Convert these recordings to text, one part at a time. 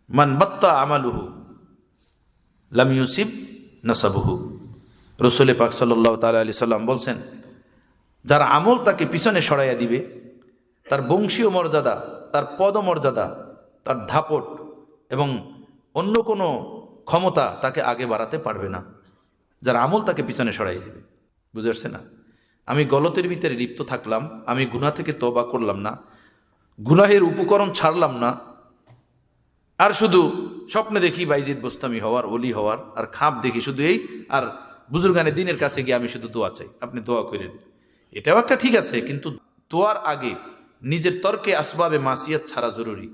মান বাত্তা আমালুহু লাম ইউসিব নাসাবুহু। রসুল পাক সাল্লাল্লাহু তাআলা আলাইহি সাল্লাম বলছেন, যার আমল তাকে পিছনে সরাইয়া দিবে, তার বংশীয় মর্যাদা, তার পদমর্যাদা, তার ধাপট এবং অন্য কোনো ক্ষমতা তাকে আগে বাড়াতে পারবে না, যার আমল তাকে পিছনে সরাই দিবে। বুঝতে পারছে না? আমি গলতের ভিতরে লিপ্ত থাকলাম, আমি গুনাহ থেকে তওবা করলাম না, গুনাহের উপকরণ ছাড়লাম না, আর শুধু স্বপ্নে দেখি বাইজিদ বোস্তামি হওয়ার, ওলি হওয়ার, আর খাপ দেখি শুধু এই, আর বুজুর্গানে দিনের কাছে গিয়ে আমি শুধু দোয়া চাই, আপনি দোয়া করেন। এটাও একটা ঠিক আছে, কিন্তু দোয়ার আগে নিজের তর্কে আসবাবে মাসিয়াত ছাড়া জরুরি।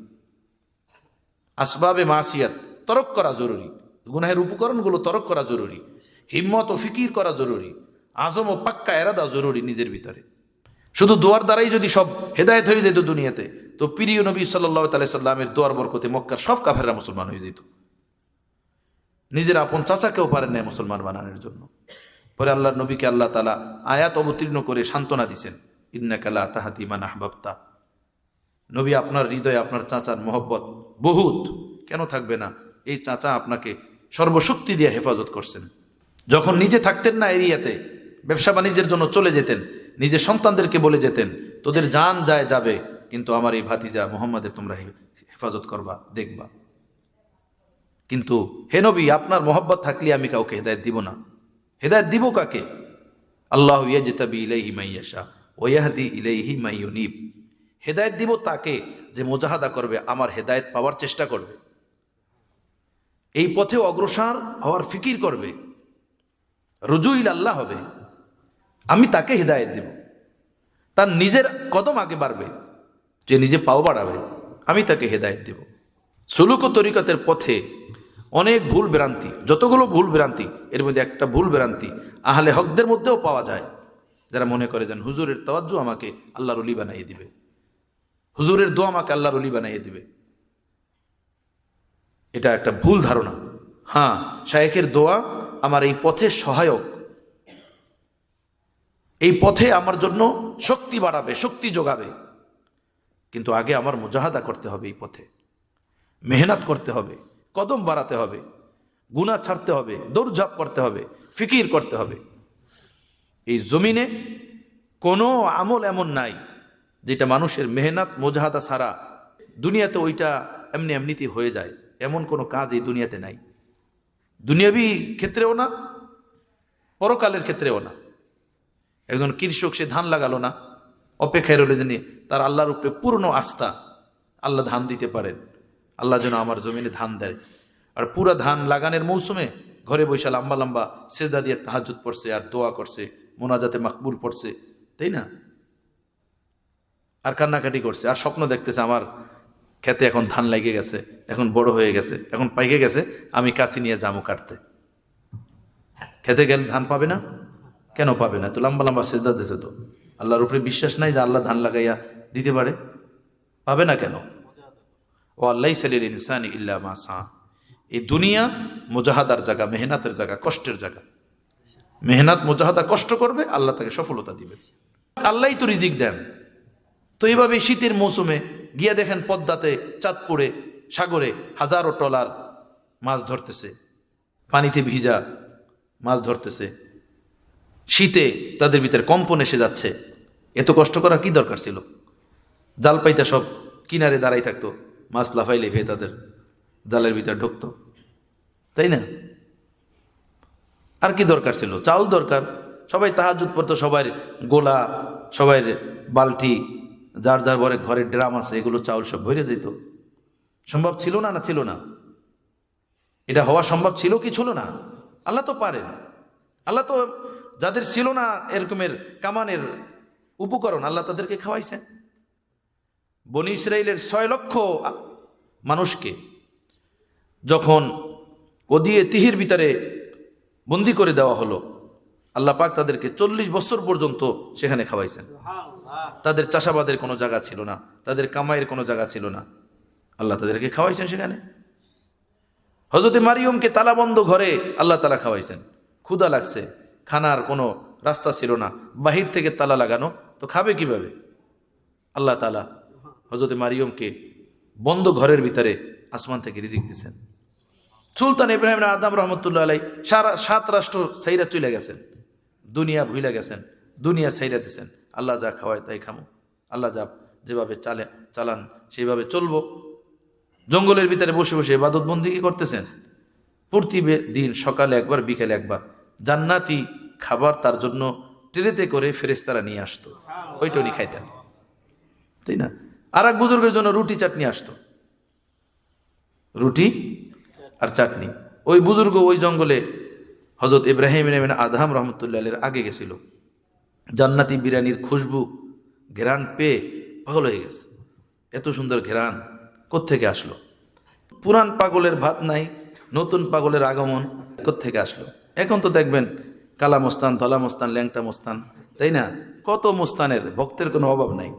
আসবাবে মাসিয়াত তরক করা জরুরি, গুনাহের উপকরণগুলো তরক করা জরুরি, হিম্মত ও ফিকির করা জরুরি, আজম ও পাক্কা এরাদা জরুরি নিজের ভিতরে। শুধু দোয়ার দ্বারাই যদি সব হেদায়েত হয়ে যেত দুনিয়াতে, তো প্রিয় নবী সাল্লাল্লাহু আলাইহি সাল্লামের দোয়ার বরকতে মক্কার সব কাফেররা মুসলমান হয়ে যেত। নিজের আপন চাচাকেও পারেন না মুসলমান বানানোর জন্য। পরে আল্লাহর নবীকে আল্লাহ তাআলা আয়াত অবতীর্ণ করে সান্ত্বনা দিয়েছেন, ইন্নাকা লা তাহদি মান আহবাবতা। নবী, আপনার হৃদয়ে আপনার চাচার মহব্বত বহুত, কেন থাকবে না? এই চাচা আপনাকে সর্বশক্তি দিয়ে হেফাজত করছেন। যখন নিজে থাকতেন না এরিয়াতে, ব্যবসা বাণিজ্যের জন্য চলে যেতেন, নিজের সন্তানদেরকে বলে যেতেন, তোদের জান যায় যাবে, কিন্তু আমার এই ভাতিজা মুহাম্মাদের তোমরা হেফাজত করবা, দেখবা। কিন্তু হে নবী, আপনার মহব্বত থাকলে আমি কাউকে হেদায়েত দিব না। হেদায়েত দিব কাকে? আল্লাহু ইয়াজতাবি ইলাইহি মান ইয়াশা ওয়া ইয়াহদি ইলাইহি মান ইউনিব। হেদায়েত দিব তাকে যে মুজাহাদা করবে, আমার হেদায়েত পাওয়ার চেষ্টা করবে, এই পথে অগ্রসর হওয়ার ফিকির করবে, রুজু ইলাল্লাহ হবে, আমি তাকে হেদায়েত দিব। তার নিজের কদম আগে বাড়বে, যে নিজে পাও বাড়াবে, আমি তাকে হেদায়েত দেব। সুলুক ও তরিকতের পথে অনেক ভুল ভ্রান্তি, যতগুলো ভুল ভ্রান্তি, এর মধ্যে একটা ভুল ভ্রান্তি আহলে হকদের মধ্যেও পাওয়া যায়, যারা মনে করে যেন হুজুরের তাওয়াজ্জু আমাকে আল্লাহর ওলি বানাইয়ে দিবে, হুজুরের দোয়া আমাকে আল্লাহর ওলি বানাইয়ে দিবে। এটা একটা ভুল ধারণা। হ্যাঁ, শায়েখের দোয়া আমার এই পথে সহায়ক, এই পথে আমার জন্য শক্তি বাড়াবে, শক্তি যোগাবে, কিন্তু আগে আমার মুজাহাদা করতে হবে, এই পথে মেহনত করতে হবে, কদম বাড়াতে হবে, গুনাহ ছাড়তে হবে, দৌড়ঝাঁপ করতে হবে, ফিকির করতে হবে। এই জমিনে কোনো আমল এমন নাই যেটা মানুষের মেহনত মুজাহাদা ছাড়া দুনিয়াতে ওইটা এমনি এমনিতেই হয়ে যায়, এমন কোনো কাজ এই দুনিয়াতে নাই। দুনিয়াবি ক্ষেত্রেও না, পরকালের ক্ষেত্রেও না। একজন কৃষক, সে ধান লাগালো না, অপেক্ষায় রইল যে তার আল্লাহর উপরে পূর্ণ আস্থা, আল্লাহ ধান দিতে পারেন, আল্লাহ যেন আমার জমিনে ধান দেয়। আর পুরা ধান লাগানোর মৌসুমে ঘরে বসে লম্বা লম্বা সেজদা দিয়ে তাহাজ্জুদ পড়ছে, আর দোয়া করছে, মোনাজাতে মাকবুল পড়ছে, তাই না? আর কান্নাকাটি করছে, আর স্বপ্ন দেখতেছে আমার খেতে এখন ধান লেগে গেছে, এখন বড় হয়ে গেছে, এখন পাইকে গেছে, আমি কাছি নিয়ে জামু কাটতে। খেতে গেলে ধান পাবে না? কেন পাবে না? তো লম্বা লম্বা সেজদা দিছে, তো আল্লাহর উপরে বিশ্বাস নাই যে আল্লাহ ধান লাগাইয়া দিতে পারে? পাবে না কেন? ও আল্লাহ সালিল ইনসানি ইল্লা মা সা। এই দুনিয়া মুজাহাদার জায়গা, মেহনতের জায়গা, কষ্টের জায়গা। মেহনত মুজাহাদা কষ্ট করবে, আল্লাহ তাকে সফলতা দিবে। আল্লাহই তো রিজিক দেন। তো এইভাবে শীতের মৌসুমে গিয়া দেখেন পদ্মাতে, চাঁদপুরে, সাগরে হাজারো ট্রলার মাছ ধরতেছে, পানিতে ভিজা মাছ ধরতেছে, শীতে তাদের ভিতরে কম্পন এসে যাচ্ছে। এত কষ্ট করা কি দরকার ছিল? জাল পাইতে সব কিনারে দাঁড়াই থাকতো, মাছ লাফাই লেফে তাদের জালের ভিতরে ঢুকতো, তাই না? আর কি দরকার ছিল? চাউল দরকার, সবাই তাহাজ্জুদ পড়তো, সবার গোলা, সবাই বালতি, যার যার ঘরের ড্রাম আছে, এগুলো চাউল সব ভরে যেত। সম্ভব ছিল না? না ছিল না? এটা হওয়া সম্ভব ছিল কি ছিল না? আল্লাহ তো পারেন। আল্লাহ তো যাদের ছিল না এরকমের কামানের উপকরণ, আল্লাহ তাদেরকে খাওয়াইছেন। বনি ইসরাইলের 6 লক্ষ মানুষকে যখন ওদিয়ে তিহির ভিতরে বন্দি করে দেওয়া হলো, আল্লাহ পাক তাদেরকে 40 বছর পর্যন্ত সেখানে খাওয়াইছেন। তাদের চাষাবাদের কোনো জায়গা ছিল না, তাদের কামাইয়ের কোনো জায়গা ছিল না, আল্লাহ তাদেরকে খাওয়াইছেন সেখানে। হযরতে মারিয়মকে তালাবন্ধ ঘরে আল্লাহ তাআলা খাওয়াইছেন। ক্ষুধা লাগছে, খানার কোনো রাস্তা ছিল না, বাহির থেকে তালা লাগানো, তো খাবে কিভাবে? আল্লাহ তাআলা হযরতে মারিয়মকে বন্ধ ঘরের ভিতরে আসমান থেকে রিজিক দিচ্ছেন। সুলতান ইব্রাহিম আদম রহমতুল্লাহ আলাই সারা 7 রাষ্ট্র সাইরা চলে গেছেন, দুনিয়া ভুলে গেছেন, দুনিয়া সাইরা দিয়েছেন। আল্লাহ যা খাওয়ায় তাই খামো, আল্লাহ যা যেভাবে চালান সেইভাবে চলবো। জঙ্গলের ভিতরে বসে বসে ইবাদত বন্দেগী করতেছেন। প্রতিদিন সকালে একবার বিকেলে একবার জান্নাতি খাবার তার জন্য ট্রেতে করে ফেরেশতারা নিয়ে আসতো, ওইটা উনি খাইতেন, তাই না? আর এক বুজুর্গের জন্য রুটি চাটনি আসতো, রুটি আর চাটনি। ওই বুজুর্গ ওই জঙ্গলে হযরত ইব্রাহিম আদম রহমতুল্লাহ আগে গেছিল, জান্নাতি বিরিয়ানির খুশবু ঘেরান পেয়ে পাগল হয়ে গেছে। এত সুন্দর ঘেরান কোত্থেকে আসলো? পুরান পাগলের ভাত নাই, নতুন পাগলের আগমন কোত্থেকে আসলো? এখন তো দেখবেন কালা মোস্তান, ধলা মোস্তান, ল্যাংটা মোস্তান, তাই না? কত মোস্তানের, ভক্তের কোনো অভাব নাই।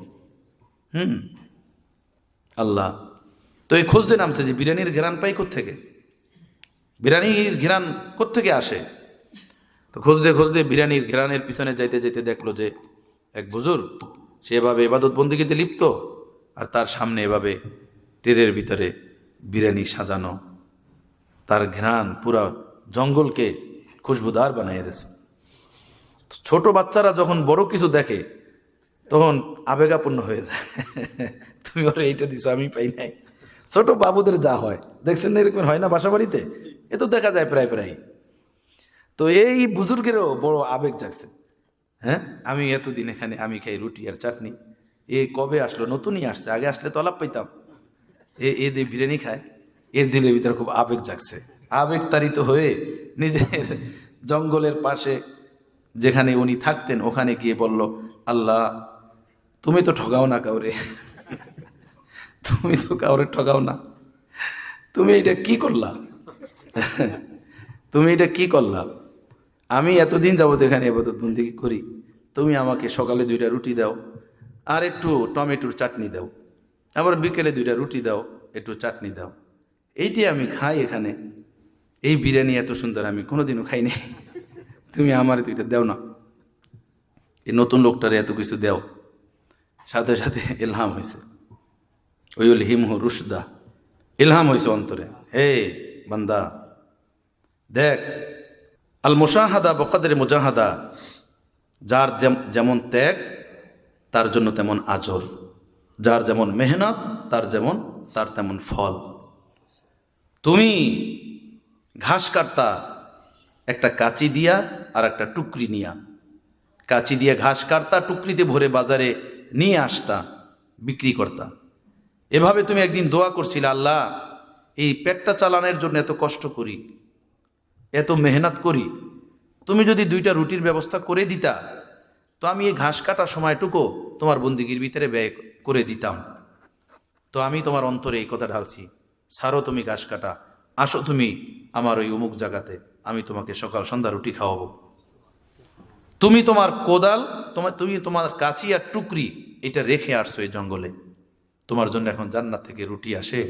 আল্লাহ তো এই খুঁজতে নামছে যে বিরিয়ানির ঘেরান পাই কোত্থেকে, বিরিয়ানির ঘেরান কোত্থেকে আসে। তো খুঁজতে খুঁজতে বিরিয়ানির ঘেরানের পিছনে যাইতে যাইতে দেখলো যে এক বুজুর্গ সে এভাবে ইবাদত বন্দেগীতে লিপ্ত, আর তার সামনে এভাবে টেরের ভিতরে বিরিয়ানি সাজানো, তার ঘ্রাণ পুরা জঙ্গলকে খুশবুদার বানিয়ে দিয়েছে। ছোট বাচ্চারা যখন বড় কিছু দেখে তখন আবেগাপূর্ণ হয়ে যায়। তুমি ওরা এইটা দিছো, আমি পাই নাই। ছোট বাবুদের যা হয় দেখছেন না, এরকম হয় না বাসা বাড়িতে? এ তো দেখা যায় প্রায় প্রায়। তো এই বুজুর্গেরও বড় আবেগ জাগছে। হ্যাঁ, আমি এতদিন এখানে আমি খাই রুটি আর চাটনি, এ কবে আসলো? নতুনই আসছে, আগে আসলে তো আলাপ পাইতাম। এ দিয়ে বিরিয়ানি খায়, এর দিলের ভিতরে খুব আবেগ জাগছে। আবেগ তাড়িত হয়ে নিজের জঙ্গলের পাশে যেখানে উনি থাকতেন ওখানে গিয়ে বলল, আল্লাহ তুমি তো ঠগাও না কাউরে, তুমি তো কাউরে ঠগাও না, তুমি এটা কি করলা? তুমি এটা কি করলা? আমি এতদিন যাবত এখানে ইবাদত বন্দেগী করি, তুমি আমাকে সকালে 2টা রুটি দাও আর একটু টমেটোর চাটনি দাও, আবার বিকেলে 2টা রুটি দাও, একটু চাটনি দাও, এইটাই আমি খাই এখানে। এই বিরিয়ানি এত সুন্দর আমি কোনোদিনও খাইনি, তুমি আমার 2টা দাও না। এই নতুন লোকটারে এত কিছু দাও। সাথে সাথে ইলহাম হয়েছে, ওইল হিমহু রুশদা, ইলহাম হয়েছে অন্তরে, হে বান্দা দেখ, আল মুশাহাদা বকদরে মুজাহাদা, যার যেমন ত্যাগ তার জন্য তেমন আজর, যার যেমন মেহনত তার তেমন ফল। তুমি ঘাস কাটতা একটা কাঁচি দিয়া আর একটা টুকরি নিয়া, কাঁচি দিয়ে ঘাস কাটতা, টুকরিতে ভরে বাজারে নিয়ে আসতা, বিক্রি করতা। এভাবে তুমি একদিন দোয়া করছিলে, আল্লাহ এই পেটটা চালানোর জন্য এত কষ্ট করি, এত মেহনত করি, তুমি যদি 2টা রুটির ব্যবস্থা করে দিতা তো আমি এই ঘাস কাটার সময়টুকু তোমার বন্দেগীর ভিতরে ব্যয় করে দিতাম। তো আমি তোমার অন্তরে এই কথা ঢালছি, ছাড়ো তুমি ঘাস কাটা, আসো তুমি আমার ওই অমুক জায়গাতে, আমি তোমাকে সকাল সন্ধ্যা রুটি খাওয়াবো। তুমি তোমার কোদাল, তুমি তোমার কাঁচি আর টুকরি এটা রেখে আসছো এই জঙ্গলে, তোমার জন্য এখন জান্নাত থেকে রুটি আসে,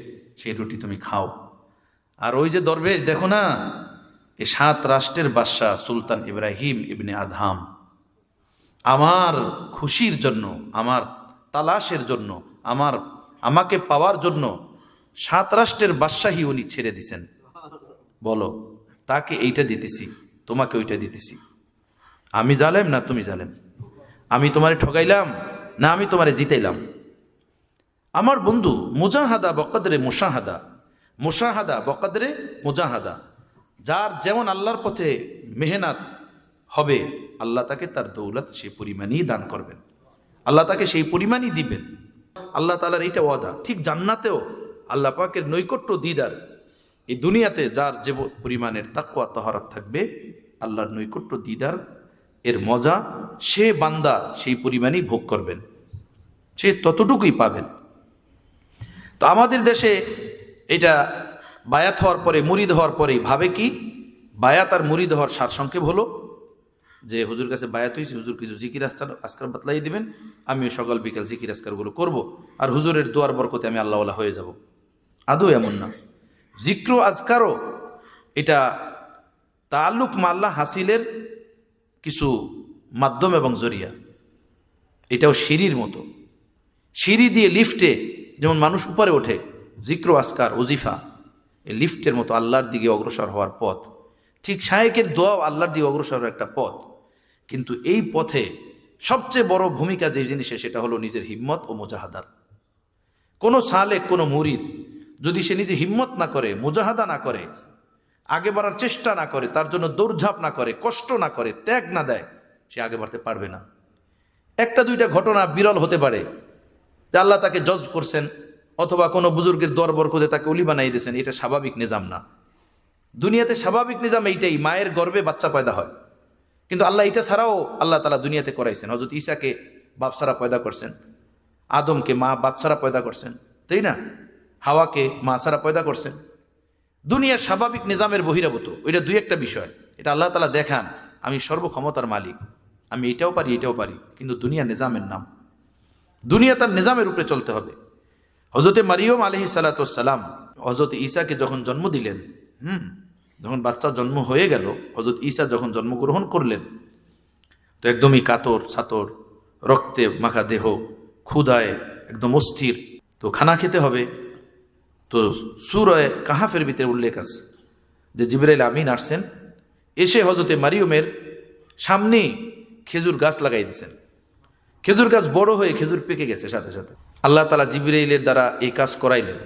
সেই রুটি তুমি খাও। আর ওই যে দরবেশ দেখো না, এই 7 রাষ্ট্রের বাদশাহ সুলতান ইব্রাহিম ইবনে আদহাম, আমার খুশির জন্য, আমার তালাশের জন্য, আমাকে পাওয়ার জন্য 7 রাষ্ট্রের বাদশাহী উনি ছেড়ে দিছেন। বলো, তাকে এইটা দিতেছি, তোমাকে ওইটা দিতেছি। আমি জালেম না তুমি জালেম? আমি তোমারে ঠগাইলাম না আমি তোমারে জিতাইলাম? আমার বন্ধু মুজাহাদা বকদরে মুশাহাদা, মুশাহাদা বকদরে মুজাহাদা, যার যেমন আল্লাহর পথে মেহনত হবে আল্লাহ তাকে তার দৌলত সেই পরিমাণই দান করবেন, আল্লাহ তাকে সেই পরিমাণই দিবেন। আল্লাহ তাআলার এইটা ওয়াদা। ঠিক জান্নাতেও আল্লাহ পাকের নৈকট্য দিদার, এই দুনিয়াতে যার যে পরিমাণের তাকওয়া তাহারাত থাকবে, আল্লাহর নৈকট্য দিদার এর মজা সে বান্দা সেই পরিমাণই ভোগ করবেন, সে ততটুকুই পাবেন। তো আমাদের দেশে এটা বায়াত হওয়ার পরে, মুরিদ হওয়ার পরেই ভাবে কি, বায়াত আর মুরিদ হওয়ার সারসংক্ষেপ হলো যে হুজুর কাছে বায়াত হয়েছি, হুজুর কিছু জিকির আজকার বাতলাই দিবেন, আমিও সকাল বিকাল জিকির আজকারগুলো করব, আর হুজুরের দোয়ার বরকতে আমি আল্লাহওয়ালা হয়ে যাব। আদৌ এমন না। জিক্র আজকারও এটা তাল্লুক মাল্লা হাসিলের কিছু মাধ্যম এবং জরিয়া। এটাও সিঁড়ির মতো, সিঁড়ি দিয়ে লিফটে যেমন মানুষ উপরে ওঠে, জিক্র আসকার ওজিফা এই লিফটের মতো আল্লাহর দিকে অগ্রসর হওয়ার পথ, ঠিক শায়েকের দোয়াও আল্লাহর দিকে অগ্রসর হওয়ার একটা পথ। কিন্তু এই পথে সবচেয়ে বড় ভূমিকা যে জিনিসে, সেটা হলো নিজের হিম্মত ও মুজাহাদার। কোনো সালেক, কোনো মুরিদ যদি সে নিজে হিম্মত না করে, মুজাহাদা না করে, আগে বাড়ার চেষ্টা না করে, তার জন্য দৌড়ঝাঁপ না করে, কষ্ট না করে, ত্যাগ না দেয়, সে আগে বাড়তে পারবে না। একটা দুইটা ঘটনা বিরল হতে পারে যে আল্লাহ তাকে জজ করছেন, অথবা কোনো বুজুর্গের দরবার করে তাকে অলি বানাই দিয়েছেন, এটা স্বাভাবিক নিজাম না। দুনিয়াতে স্বাভাবিক নিজাম এইটাই, মায়ের গর্ভে বাচ্চা পয়দা হয়। কিন্তু আল্লাহ এটা ছাড়াও আল্লাহ তাআলা দুনিয়াতে করাইছেন। হযরত ঈসাকে বাপ ছাড়া পয়দা করছেন, আদমকে মা বাপ ছাড়া পয়দা করছেন, তাই না? হাওয়াকে মা ছাড়া পয়দা করছেন। দুনিয়ার স্বাভাবিক নিজামের বহিরাভূত ওইটা দুই একটা বিষয়। এটা আল্লাহ তাআলা দেখান আমি সর্বক্ষমতার মালিক, আমি এটাও পারি এটাও পারি, কিন্তু দুনিয়া নিজামের নাম, দুনিয়া তার নিজামের উপরে চলতে হবে। হযরতে মারিয়ম আলাইহিস সালাতু ওয়াস সালাম হযরত ঈসাকে যখন জন্ম দিলেন, যখন বাচ্চা জন্ম হয়ে গেল, হযরত ঈসা যখন জন্মগ্রহণ করলেন, তো একদমই কাতর ছাতর, রক্তে মাখা দেহ, ক্ষুধায় একদম অস্থির। তো খানা খেতে হবে। তো সূরা কাহাফের ভিতরে উল্লেখ আছে যে জিবরাইল আমিন আসছেন, এসে হযরতে মারিয়মের সামনে খেজুর গাছ লাগাই দিয়েছেন। খেজুর গাছ বড় হয়ে খেজুর পেকে গেছে সাথে সাথে। আল্লাহ তাআলা জিবরাইলের দ্বারা এই কাজ করাইলেন।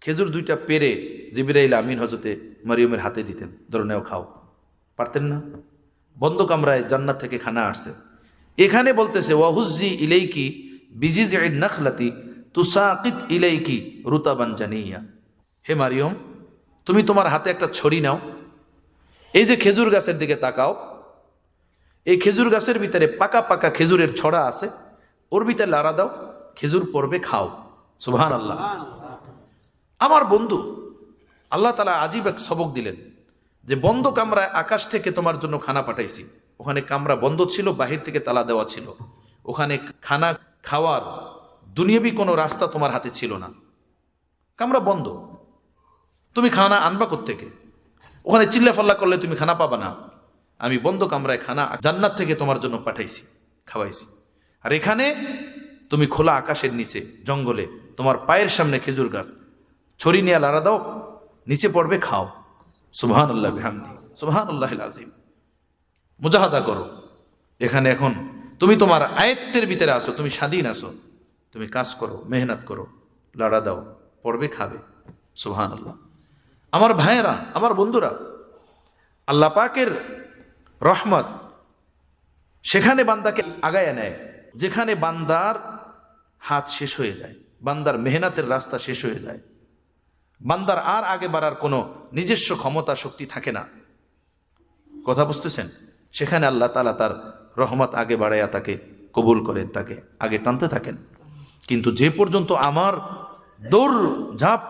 খেজুর দুইটা পেরে জিবরাইল আমিন হযরতে মারিয়মের হাতে দিতেন, ধরে নেও খাও। পারতেন না, বন্ধ কামরায় জান্নাত থেকে খানা আসছে। এখানে বলতেছে ওয়াহুজ্জি ইলাইকি বিজিজিন নাখলাতি তুসাকিত ইলাইকি রুতাবান জানিয়া, হে মারিয়ম তুমি তোমার হাতে একটা ছড়ি নাও, এই যে খেজুর গাছের দিকে তাকাও, এই খেজুর গাছের ভিতরে পাকা পাকা খেজুরের ছড়া আছে, ওর ভিতরে লাড়া দাও, খেজুর পড়বে, খাও। সুবহানাল্লাহ। আমার বন্ধু, আল্লাহ তাআলা আজীব এক সবক দিলেন যে বন্ধ কামরায় আকাশ থেকে তোমার জন্য খানা পাঠাইছি। ওখানে কামরা বন্ধ ছিল, বাহির থেকে তালা দেওয়া ছিল, ওখানে খানা খাওয়ার দুনিয়াবি কোনো রাস্তা তোমার হাতে ছিল না, কামরা বন্ধ, তুমি খানা আনবা কোত্থেকে? ওখানে চিল্লা ফাল্লা করলে তুমি খানা পাবা না। আমি বন্ধ কামরায় খানা জান্নাত থেকে তোমার জন্য পাঠাইছি, খাওয়াইছি। আর এখানে তুমি খোলা আকাশের নিচে জঙ্গলে, তোমার পায়ের সামনে খেজুর গাছ, ছড়ি নিয়ে লাড়া দাও, নিচে পড়বে, খাও। সুবহানাল্লাহ বিহামদি, সুবহানাল্লাহিল আযীম। মুজাহাদা করো। এখানে এখন তুমি তোমার আয়ত্তের ভিতরে আসো, তুমি স্বাধীন আসো, তুমি কাজ করো, মেহনত করো, লাড়া দাও, পড়বে, খাবে। সুবহানাল্লাহ। আমার ভাইয়েরা, আমার বন্ধুরা, আল্লাহ পাকের রহমত সেখানে বান্দাকে আগায় নেয় যেখানে বান্দার হাত শেষ হয়ে যায়, বান্দার মেহনতের রাস্তা শেষ হয়ে যায়, বান্দার আর আগে বাড়ার কোনো নিজস্ব ক্ষমতা শক্তি থাকে না। কথা বুঝতেছেন? সেখানে আল্লাহ তাআলা তার রহমত আগে বাড়াইয়া তাকে কবুল করেন, তাকে আগে টানতে থাকেন। কিন্তু যে পর্যন্ত আমার দৌড় ঝাঁপ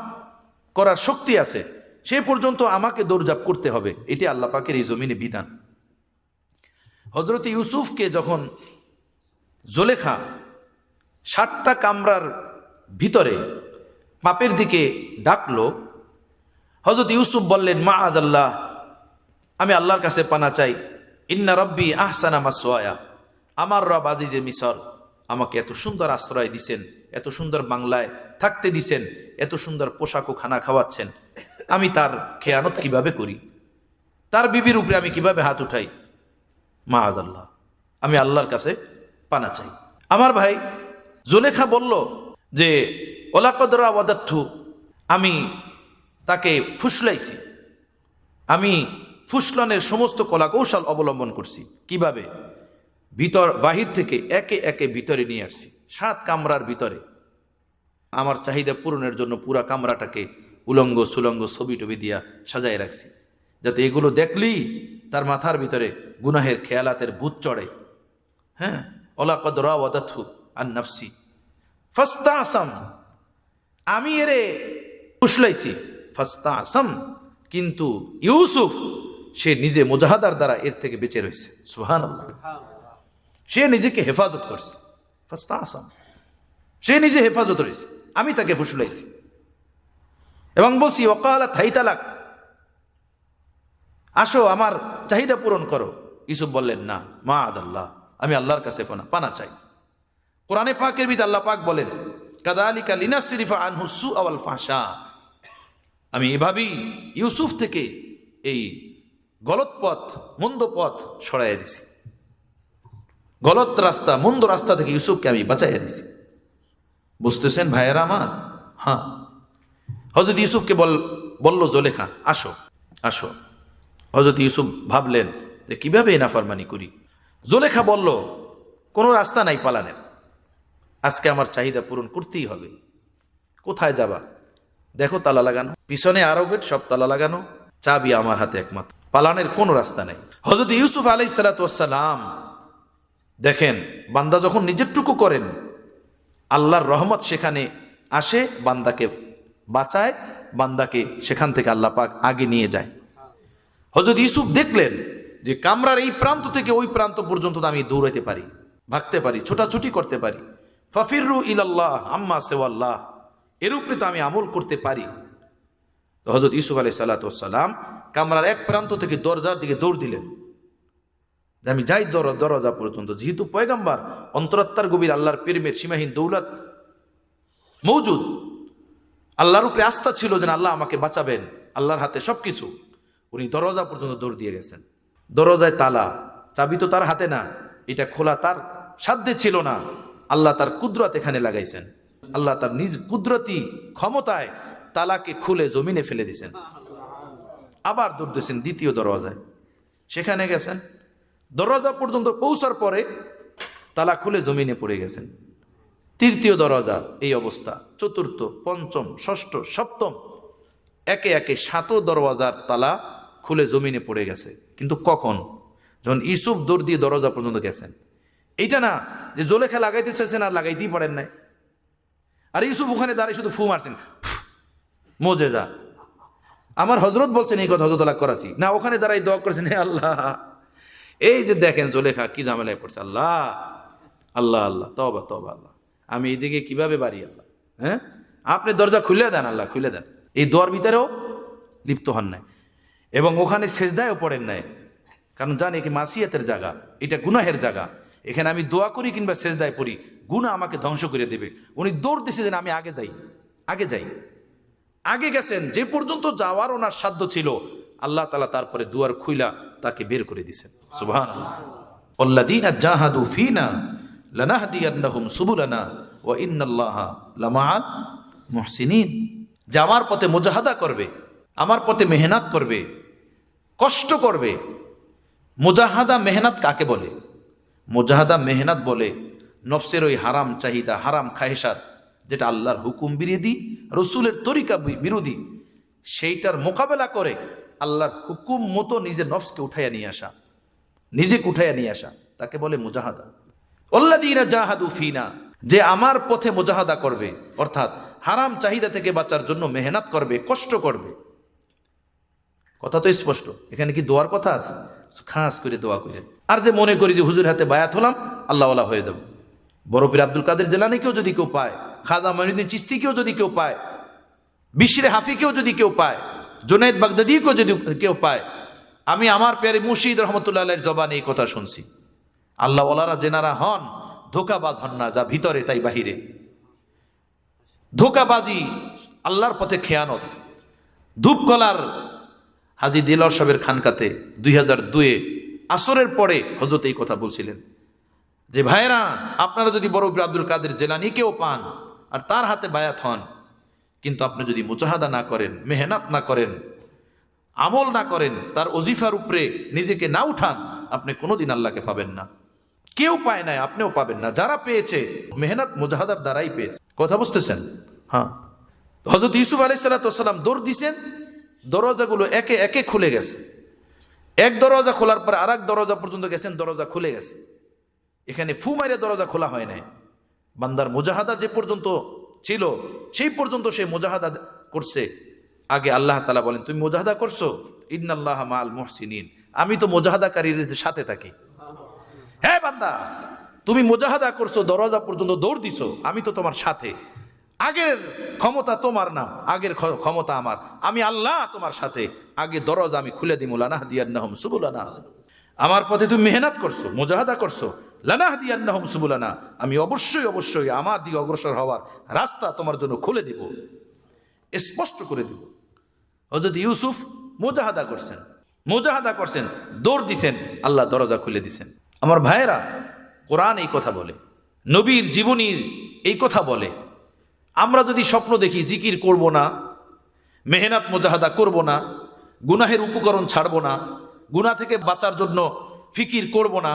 করার শক্তি আছে, সে পর্যন্ত আমাকে দৌড়ঝাঁপ করতে হবে। এটি আল্লাহ পাকের এই জমিনে বিধান। হযরত ইউসুফকে যখন জোলেখা ৭টা কামরার ভিতরে পাপের দিকে ডাকলো, হযরত ইউসুফ বললেন মাআযাল্লাহ, আমি আল্লাহর কাছে পানা চাই। ইন্না রব্বি আহসানা মাসওয়ায়া, আমার রব আজিজে মিসর আমাকে এত সুন্দর আশ্রয় দিছেন, এত সুন্দর বাংলায় থাকতে দিছেন, এত সুন্দর পোশাক ও খানা খাওয়াচ্ছেন, আমি তার খেয়ানত কিভাবে করি, তার বিবির উপরে আমি কিভাবে হাত উঠাই? মাআযাল্লাহ, আমি আল্লাহর কাছে পানা চাই। আমার ভাই জুলেখা বলল যে ওলাকদ রাওয়াদাতহু, আমি তাকে ফুসলাইছি, আমি ফুসলানের সমস্ত কলা কৌশল অবলম্বন করছি। কিভাবে? বাহির থেকে একে একে ভিতরে নিয়ে আসছি। 7 কামরার ভিতরে আমার চাহিদা পূরণের জন্য পুরা কামরাটাকে উলঙ্গ সুলঙ্গ ছবি টবি দিয়া সাজায় রাখছি, যাতে এগুলো দেখলেই তার মাথার ভিতরে গুনাহের খেয়ালাতের ভূত চড়ে। হ্যাঁ, ওলাকদ রাওয়াদাতহু আন নাফসি ফাস্তাসাম, আমি এরে ফুসলাইছি, ফাস্তাসাম, কিন্তু ইউসুফ সে নিজে মুজাহাদার দ্বারা এর থেকে বেঁচে রয়েছে। সুবহানাল্লাহ। সে নিজেকে হেফাজত করছে, ফাস্তাসাম, সে নিজে হেফাজত রয়েছে, আমি তাকে ফুসলাইছি। এবং বলছি ওয়াকালাত হাইতালাক, আসো আমার চাহিদা পূরণ করো। ইউসুফ বললেন না, মাআযাল্লাহ, আমি আল্লাহর কাছে পানা চাই। কোরআনে পাকের ভিতরে আল্লাহ পাক বলেন কাযালিকা লিনাসরিফা আনহু সুআ ওয়াল ফাহশা, আমি এভাবেই ইউসুফ থেকে এই গলত পথ, মন্দ পথ সরাইয়া দিছি। গলত রাস্তা, মন্দ রাস্তা থেকে ইউসুফকে আমি বাঁচাইয়া দিছি। বুঝতেছেন ভাইয়েরা আমার? হ্যাঁ, হযরত ইউসুফকে বলল জুলেখা, আসো আসো। হযরত ইউসুফ ভাবলেন যে কিভাবে এই নাফরমানি করি। জুলেখা বলল, কোনো রাস্তা নাই পালানের, আজকে আমার চাহিদা পূরণ করতেই হবে। কোথায় যাবা? দেখো তালা লাগানো, পিছনে আরো গেট, সব তালা লাগানো, চাবি আমার হাতে একমাত্র, পালানের কোনো রাস্তা নাই। হযরত ইউসুফ আলাইহিস সালাতু ওয়াস সালাম দেখেন, বান্দা যখন নিজেরটুকু করেন, আল্লাহর রহমত সেখানে আসে, বান্দাকে বাঁচায়, বান্দাকে সেখান থেকে আল্লাহ পাক আগে নিয়ে যায়। হযরত ইউসুফ দেখলেন যে কামরার এই প্রান্ত থেকে ওই প্রান্ত পর্যন্ত আমি দৌড়াইতে পারি, ভাগতে পারি, ছোটাছুটি করতে পারি। ফাফিরু ইলাল্লাহ আম্মা সিওয়াল্লাহ, এর উপরে তো আমি আমল করতে পারি। তো হযরত ইউসুফ আলাইহিস সালাতু ওয়াস সালাম কামরার এক প্রান্ত থেকে দরজার দিকে দৌড় দিলেন, আমি যাই দরজা পর্যন্ত। যেহেতু পয়গাম্বার, অন্তরাত্মার গভীর আল্লাহর প্রেমের সীমাহীন দৌলত মওজুদ, আল্লাহর উপরে আস্থা ছিল যে আল্লাহ আমাকে বাঁচাবেন, আল্লাহর হাতে সবকিছু। উনি দরজা পর্যন্ত দৌড় দিয়ে গেছেন। দরজায় তালা, চাবি তো তার হাতে না, এটা খোলা তার সাধ্যে ছিল না, আল্লাহ তার কুদরত এখানে লাগাইছেন। আল্লাহ তার নিজ কুদরতি ক্ষমতায় তালাকে খুলে জমিনে ফেলে দিয়েছেন। আবার দৌড় দিয়েছেন দ্বিতীয় দরজায়, সেখানে গেছেন। দরজা পর্যন্ত পৌঁছার পরে তালা খুলে জমিনে পড়ে গেছেন। তৃতীয় দরজা এই অবস্থা, চতুর্থ, পঞ্চম, ষষ্ঠ, সপ্তম, একে একে 7 দরওয়াজার তালা খুলে জমিনে পড়ে গেছে। কিন্তু কখন? যখন ইউসুফ দৌড় দিয়ে দরজা পর্যন্ত গেছেন। এইটা না যে জুলেখা লাগাইতে চাইছেন আর লাগাইতেই পারেন নাই, আর ইউসুফ ওখানে দাঁড়িয়ে শুধু ফু মারছেন, মোজেজা। আমার হযরত বলছেন এই কথা, হযরত করাচ্ছি না, ওখানে দাঁড়াই দোয়া করেছেন, হে আল্লাহ, এই যে দেখেন জুলেখা কি ঝামেলায় পড়ছে, আল্লাহ আল্লাহ আল্লাহ, তওবা তওবা আল্লাহ, আমি এইদিকে কিভাবে বাড়ি, আল্লাহ হ্যাঁ আপনি দরজা খুলে দেন, আল্লাহ খুলে দেন। এই দোয়ার ভিতরেও লিপ্ত হন নাই, এবং ওখানে সেজদায়ও পড়েন নাই, কারণ জানি কি মাসিয়াতের জায়গা, এটা গুনাহের জায়গা। এখানে আমি দোয়া করি কিংবা সেজদায় পড়ি, গুনাহ আমাকে ধ্বংস করে দেবে। উনি দৌড় দিয়েছেন আমি আগে যাই, আগে যাই, আগে গেছেন। যে পর্যন্ত যাওয়ার ওনার সাধ্য ছিল, আল্লাহ তাআলা তারপরে দুয়ার খুইলা তাকে বের করে দিয়েছেন। সুবহানাল্লাহ। আল্লাযীনা জাহাদু ফীনা লানাহদিয়ান্নাহুম সুবুলানা ওয়া ইন্নাল্লাহা লামাআল মুহসিনিন। যে আমার পথে মুজাহাদা করবে, আমার পথে মেহনত করবে, কষ্ট করবে। মুজাহাদা মেহনত কাকে বলে? মুজাহাদা মেহনত বলে নফসের ওই হারাম চাহিদা, হারাম খাহেসাত, যেটা আল্লাহর হুকুম বিরোধী, রসুলের তরিকা বিরোধী, সেইটার মোকাবেলা করে আল্লাহর হুকুম মতো নিজের নফসকে উঠাইয়া নিয়ে আসা, নিজেকে উঠাইয়া নিয়ে আসা, তাকে বলে মুজাহাদা। আল্লাযীনা জাহাদু ফীনা, যে আমার পথে মুজাহাদা করবে, অর্থাৎ হারাম চাহিদা থেকে বাঁচার জন্য মেহনত করবে, কষ্ট করবে। কথা তো স্পষ্ট। এখানে কি দোয়ার কথা আছে? খাস করে দোয়া করেন। আর যে মনে করি যে হুজুর হাতে বায়াত হলাম, আল্লাহওয়ালা হয়ে যাব, বড় পীর আব্দুল কাদের জিলানীকেও যদি কেউ পায়, খাজা মঈনুদ্দিন চিশতিকেও যদি কেউ পায়, বিশরে হাফিকেও যদি কেউ পায়, জুনায়েদ বাগদাদীকেও যদি কেউ পায়, আমি আমার প্যারে মুর্শিদ রহমতুল্লাহ আলাইহির জবানে এই কথা শুনছি। আল্লাহওয়ালারা জেনারা হন, ধোকাবাজ হন না, যা ভিতরে তাই বাহিরে। ধোকাবাজি, আল্লাহর পথে খেয়ানত। ধূপকলার হাজী দিলওয়ার সাহেবের খানকাতে 2002-এ আসরের পরে হযরত এই কথা বলছিলেন যে ভাইরা, আপনারা যদি বড় পীর আব্দুল কাদের জিলানীকেও পান আর তার হাতে বায়াত হন, কিন্তু আপনি যদি মুজাহাদা না করেন, মেহনত না করেন, আমল না করেন, তার ওজিফার উপরে নিজেকে না উঠান, আপনি কোনোদিন আল্লাহকে পাবেন না। কেউ পায় নাই, আপনিও পাবেন না। যারা পেয়েছে মেহনত মুজাহাদার দ্বারাই পেয়েছে। কথা বুঝতেছেন? হ্যাঁ। হযরত ইউসুফ আলাইহিস সালাতু ওয়াস সালাম দৌড় দিছেন, দরজাগুলো একে একে খুলে গেছে। এক দরজা খোলার পর আরেক দরজা পর্যন্ত গেছেন, দরজা খুলে গেছে। এখানে ফু মাইরে দরজা খোলা হয় নাই। বান্দার মুজাহাদা যে পর্যন্ত ছিল সেই পর্যন্ত সে মুজাহাদা করছে। আগে আল্লাহ তাআলা বলেন, তুমি মুজাহাদা করছো, ইন্নাল্লাহা মাআল মুহসিনিন, আমি তো মুজাহাদাকারীদের সাথে থাকি। হ্যাঁ বান্দা, তুমি মুজাহাদা করছো, দরজা পর্যন্ত দৌড় দিছো, আমি তো তোমার সাথে। আগের ক্ষমতা তোমার না, আগের ক্ষমতা আমার। আমি আল্লাহ তোমার সাথে। আগে দরজা আমি খুলে দিমু, লানাহদিয়ান্নাহুম সুবুলানা। আমার পথে তুমি মেহনত করছো, মুজাহাদা করছো, লানাহদিয়ান্নাহুম সুবুলানা, আমি অবশ্যই অবশ্যই আমার দিকে অগ্রসর হওয়ার রাস্তা তোমার জন্য খুলে দিব, স্পষ্ট করে দিব। হযরত ইউসুফ মুজাহাদা করছেন, দৌড় দিছেন, আল্লাহ দরজা খুলে দিছেন। আমার ভাইয়েরা, কোরআন এই কথা বলে, নবীর জীবনীর এই কথা বলে। আমরা যদি স্বপ্ন দেখি জিকির করব না, মেহনত মুজাহাদা করব না, গুনাহের উপকরণ ছাড়ব না, গুনাহ থেকে বাঁচার জন্য ফিকির করব না,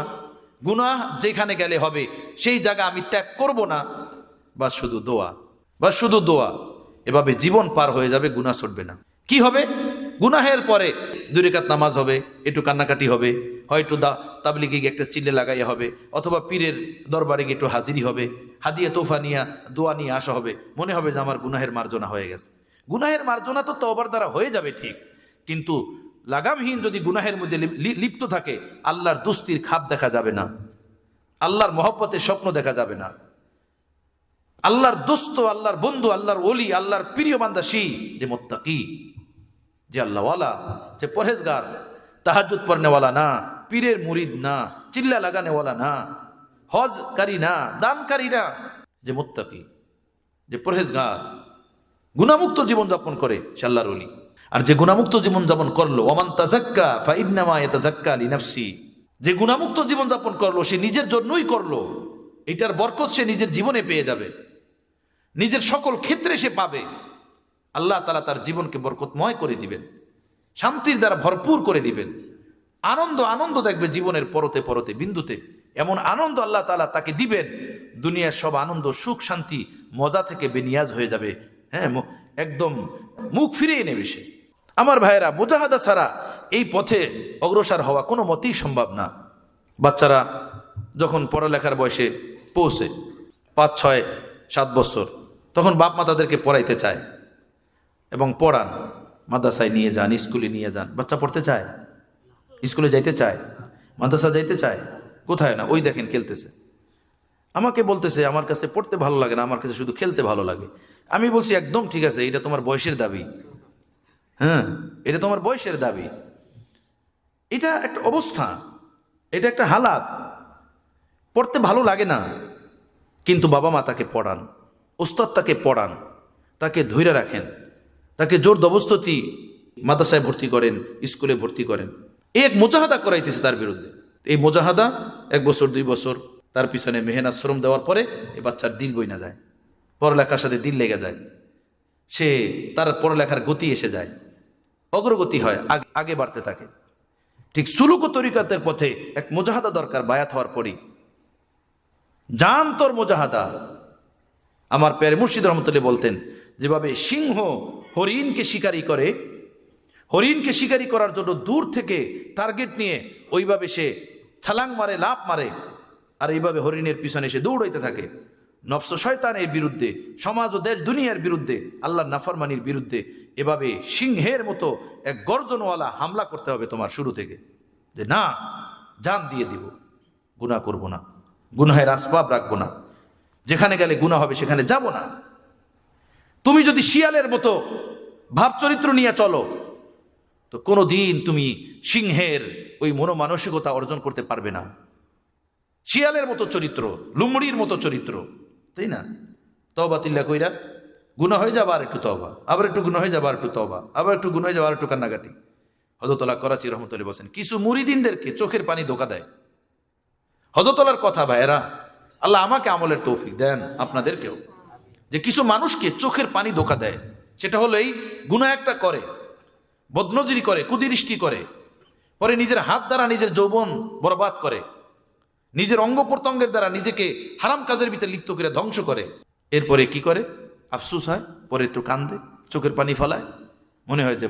গুনাহ যেখানে গেলে হবে সেই জায়গা আমি ত্যাগ করব না, বা শুধু দোয়া, এভাবে জীবন পার হয়ে যাবে, গুনাহ ছুটবে না। কি হবে? গুনাহের পরে 2 রাকাত নামাজ হবে, একটু কান্নাকাটি হবে, হয়তো তাবলিগে গিয়ে একটা চিল্লে লাগাইয়া হবে, অথবা পীরের দরবারে গিয়ে একটু হাজিরি হবে, হাদিয়া তোফা নিয়ে দোয়া নিয়ে আসা হবে, মনে হবে যে আমার গুনাহের মার্জনা হয়ে গেছে। গুনাহের মার্জনা তো তওবার দ্বারা হয়ে যাবে ঠিক, কিন্তু লাগামহীন যদি গুনাহের মধ্যে লিপ্ত থাকে, আল্লাহর দুস্তির খাপ দেখা যাবে না, আল্লাহর মহব্বতের স্বপ্ন দেখা যাবে না। আল্লাহর দোস্ত, আল্লাহর বন্ধু, আল্লাহর ওলি, আল্লাহর প্রিয় বান্দা সেই যে মুত্তাকি, যে আল্লাহওয়ালা, যে পরহেজগার, তাহাজ্জুদ পড়নেওয়ালা না, পীরের মুরিদ না, চিল্লা লাগানেওয়ালা না, হজকারী না, দানকারী না, যে মুত্তাকি, যে পরহেজগার, গুনাহমুক্ত জীবনযাপন করে, সে আল্লাহর ওলি। আর যে গুনাহমুক্ত জীবনযাপন করলো, ওমান তাযাক্কা ফাইন্নামা ইয়াতাযাক্কা লিনাফসি, যে গুনাহমুক্ত জীবনযাপন করলো সে নিজের জন্যই করলো, এটার বরকত সে নিজের জীবনে পেয়ে যাবে, নিজের সকল ক্ষেত্রে সে পাবে। আল্লাহ তাআলা তার জীবনকে বরকতময় করে দিবেন, শান্তির দ্বারা ভরপুর করে দিবেন। আনন্দ দেখবে জীবনের পরতে পরতে বিন্দুতে, এমন আনন্দ আল্লাহ তাআলা তাকে দিবেন, দুনিয়ার সব আনন্দ, সুখ, শান্তি, মজা থেকে বেনিয়াজ হয়ে যাবে। হ্যাঁ, একদম মুখ ফিরিয়ে নেবে সে। আমার ভাইয়েরা, মুজাহাদা ছাড়া এই পথে অগ্রসর হওয়া কোনো মতেই সম্ভব না। বাচ্চারা যখন পড়ালেখার বয়সে পৌঁছে 5, 6, 7 বছর, তখন বাপ মা তাদেরকে পড়াইতে চায় এবং পড়ান, মাদ্রাসায় নিয়ে যান, স্কুলে নিয়ে যান। বাচ্চা পড়তে চায়, স্কুলে যাইতে চায়, মাদ্রাসা যাইতে চায়, কোথায় না, ওই দেখেন খেলতেছে। আমাকে বলতেছে আমার কাছে পড়তে ভালো লাগে না, আমার কাছে শুধু খেলতে ভালো লাগে। আমি বলছি একদম ঠিক আছে, এটা তোমার বয়সের দাবি। হ্যাঁ, এটা তোমার বয়সের দাবি, এটা একটা অবস্থা, এটা একটা হালাত। পড়তে ভালো লাগে না, কিন্তু বাবা মা তাকে পড়ান, ওস্তাদ তাকে পড়ান, তাকে ধৈর্য রাখেন, তাকে জোর জবরদস্তি মাদ্রাসায় ভর্তি করেন, স্কুলে ভর্তি করেন। এক মুজাহাদা করাইতেছে তার বিরুদ্ধে। এই মুজাহাদা 1 বছর 2 বছর তার পিছনে মেহনত শ্রম দেওয়ার পরে এই বাচ্চার দিল বই না যায়, পড়ালেখার সাথে দিল লেগে যায়, সে তার পড়ালেখার গতি এসে যায়, অগ্রগতি হয়, আগে বাড়তে থাকে। ঠিক সুলুক ও তরিকাতের পথে এক মুজাহাদা দরকার। বায়াত হওয়ার পরই জান তোর মুজাহাদা। আমার প্যারে মুর্শিদ রহমতুল্লাহ বলতেন, যেভাবে সিংহ হরিণকে শিকারি করে, হরিণকে শিকারি করার জন্য দূর থেকে টার্গেট নিয়ে ওইভাবে সে ছালাং মারে, লাফ মারে, আর এইভাবে হরিণের পিছনে সে দৌড়াইতে থাকে নফস শয়তানের বিরুদ্ধে, সমাজ ও দেশ দুনিয়ার বিরুদ্ধে, আল্লাহর নাফরমানির বিরুদ্ধে। এভাবে সিংহের মতো এক গর্জনওয়ালা হামলা করতে হবে তোমার শুরু থেকে, যে না, জান দিয়ে দিব, গুনাহ করব না, গুনাহের আসবাব রাখবো না, যেখানে গেলে গুনাহ হবে সেখানে যাব না। তুমি যদি শিয়ালের মতো ভাব চরিত্র নিয়ে চলো, তো কোনোদিন তুমি সিংহের ওই মনোমানসিকতা অর্জন করতে পারবে না। শিয়ালের মতো চরিত্র, লুমড়ির মতো চরিত্র, তাই না? তওবা তিল্লা কইরা গুনাহ হয়ে যাবে, আর একটু তওবা, আবার একটু গুনাহ হয়ে যাবে, আর একটু তওবা, আবার একটু গুনাহ হয়ে যাবে, আর একটু কান্নাকাটি। হযরতুল্লাহ করাচি রহমতুল্লাহ বলেন, কিছু মুরিদিনদেরকে চোখের পানি ধোকা দেয়। হযরতুল্লাহর কথা ভাইয়েরা, আল্লাহ আমাকে আমলের তৌফিক দেন, আপনাদেরকেও, যে কিছু মানুষকে চোখের পানি ধোকা দেয়। সেটা হলো এই গুনাহ একটা করে, বদনজরি করে, কুদৃষ্টি করে, পরে নিজের হাত দ্বারা নিজের যৌবন বরবাদ করে, নিজের অঙ্গ প্রত্যঙ্গের দ্বারা নিজেকে হারাম কাজের ভিতরে লিপ্ত করে ধ্বংস করে। এরপরে কি করে? আফসুস হয়, পরে একটু কান্দে, চোখের পানি ফলায়, মনে হয় যে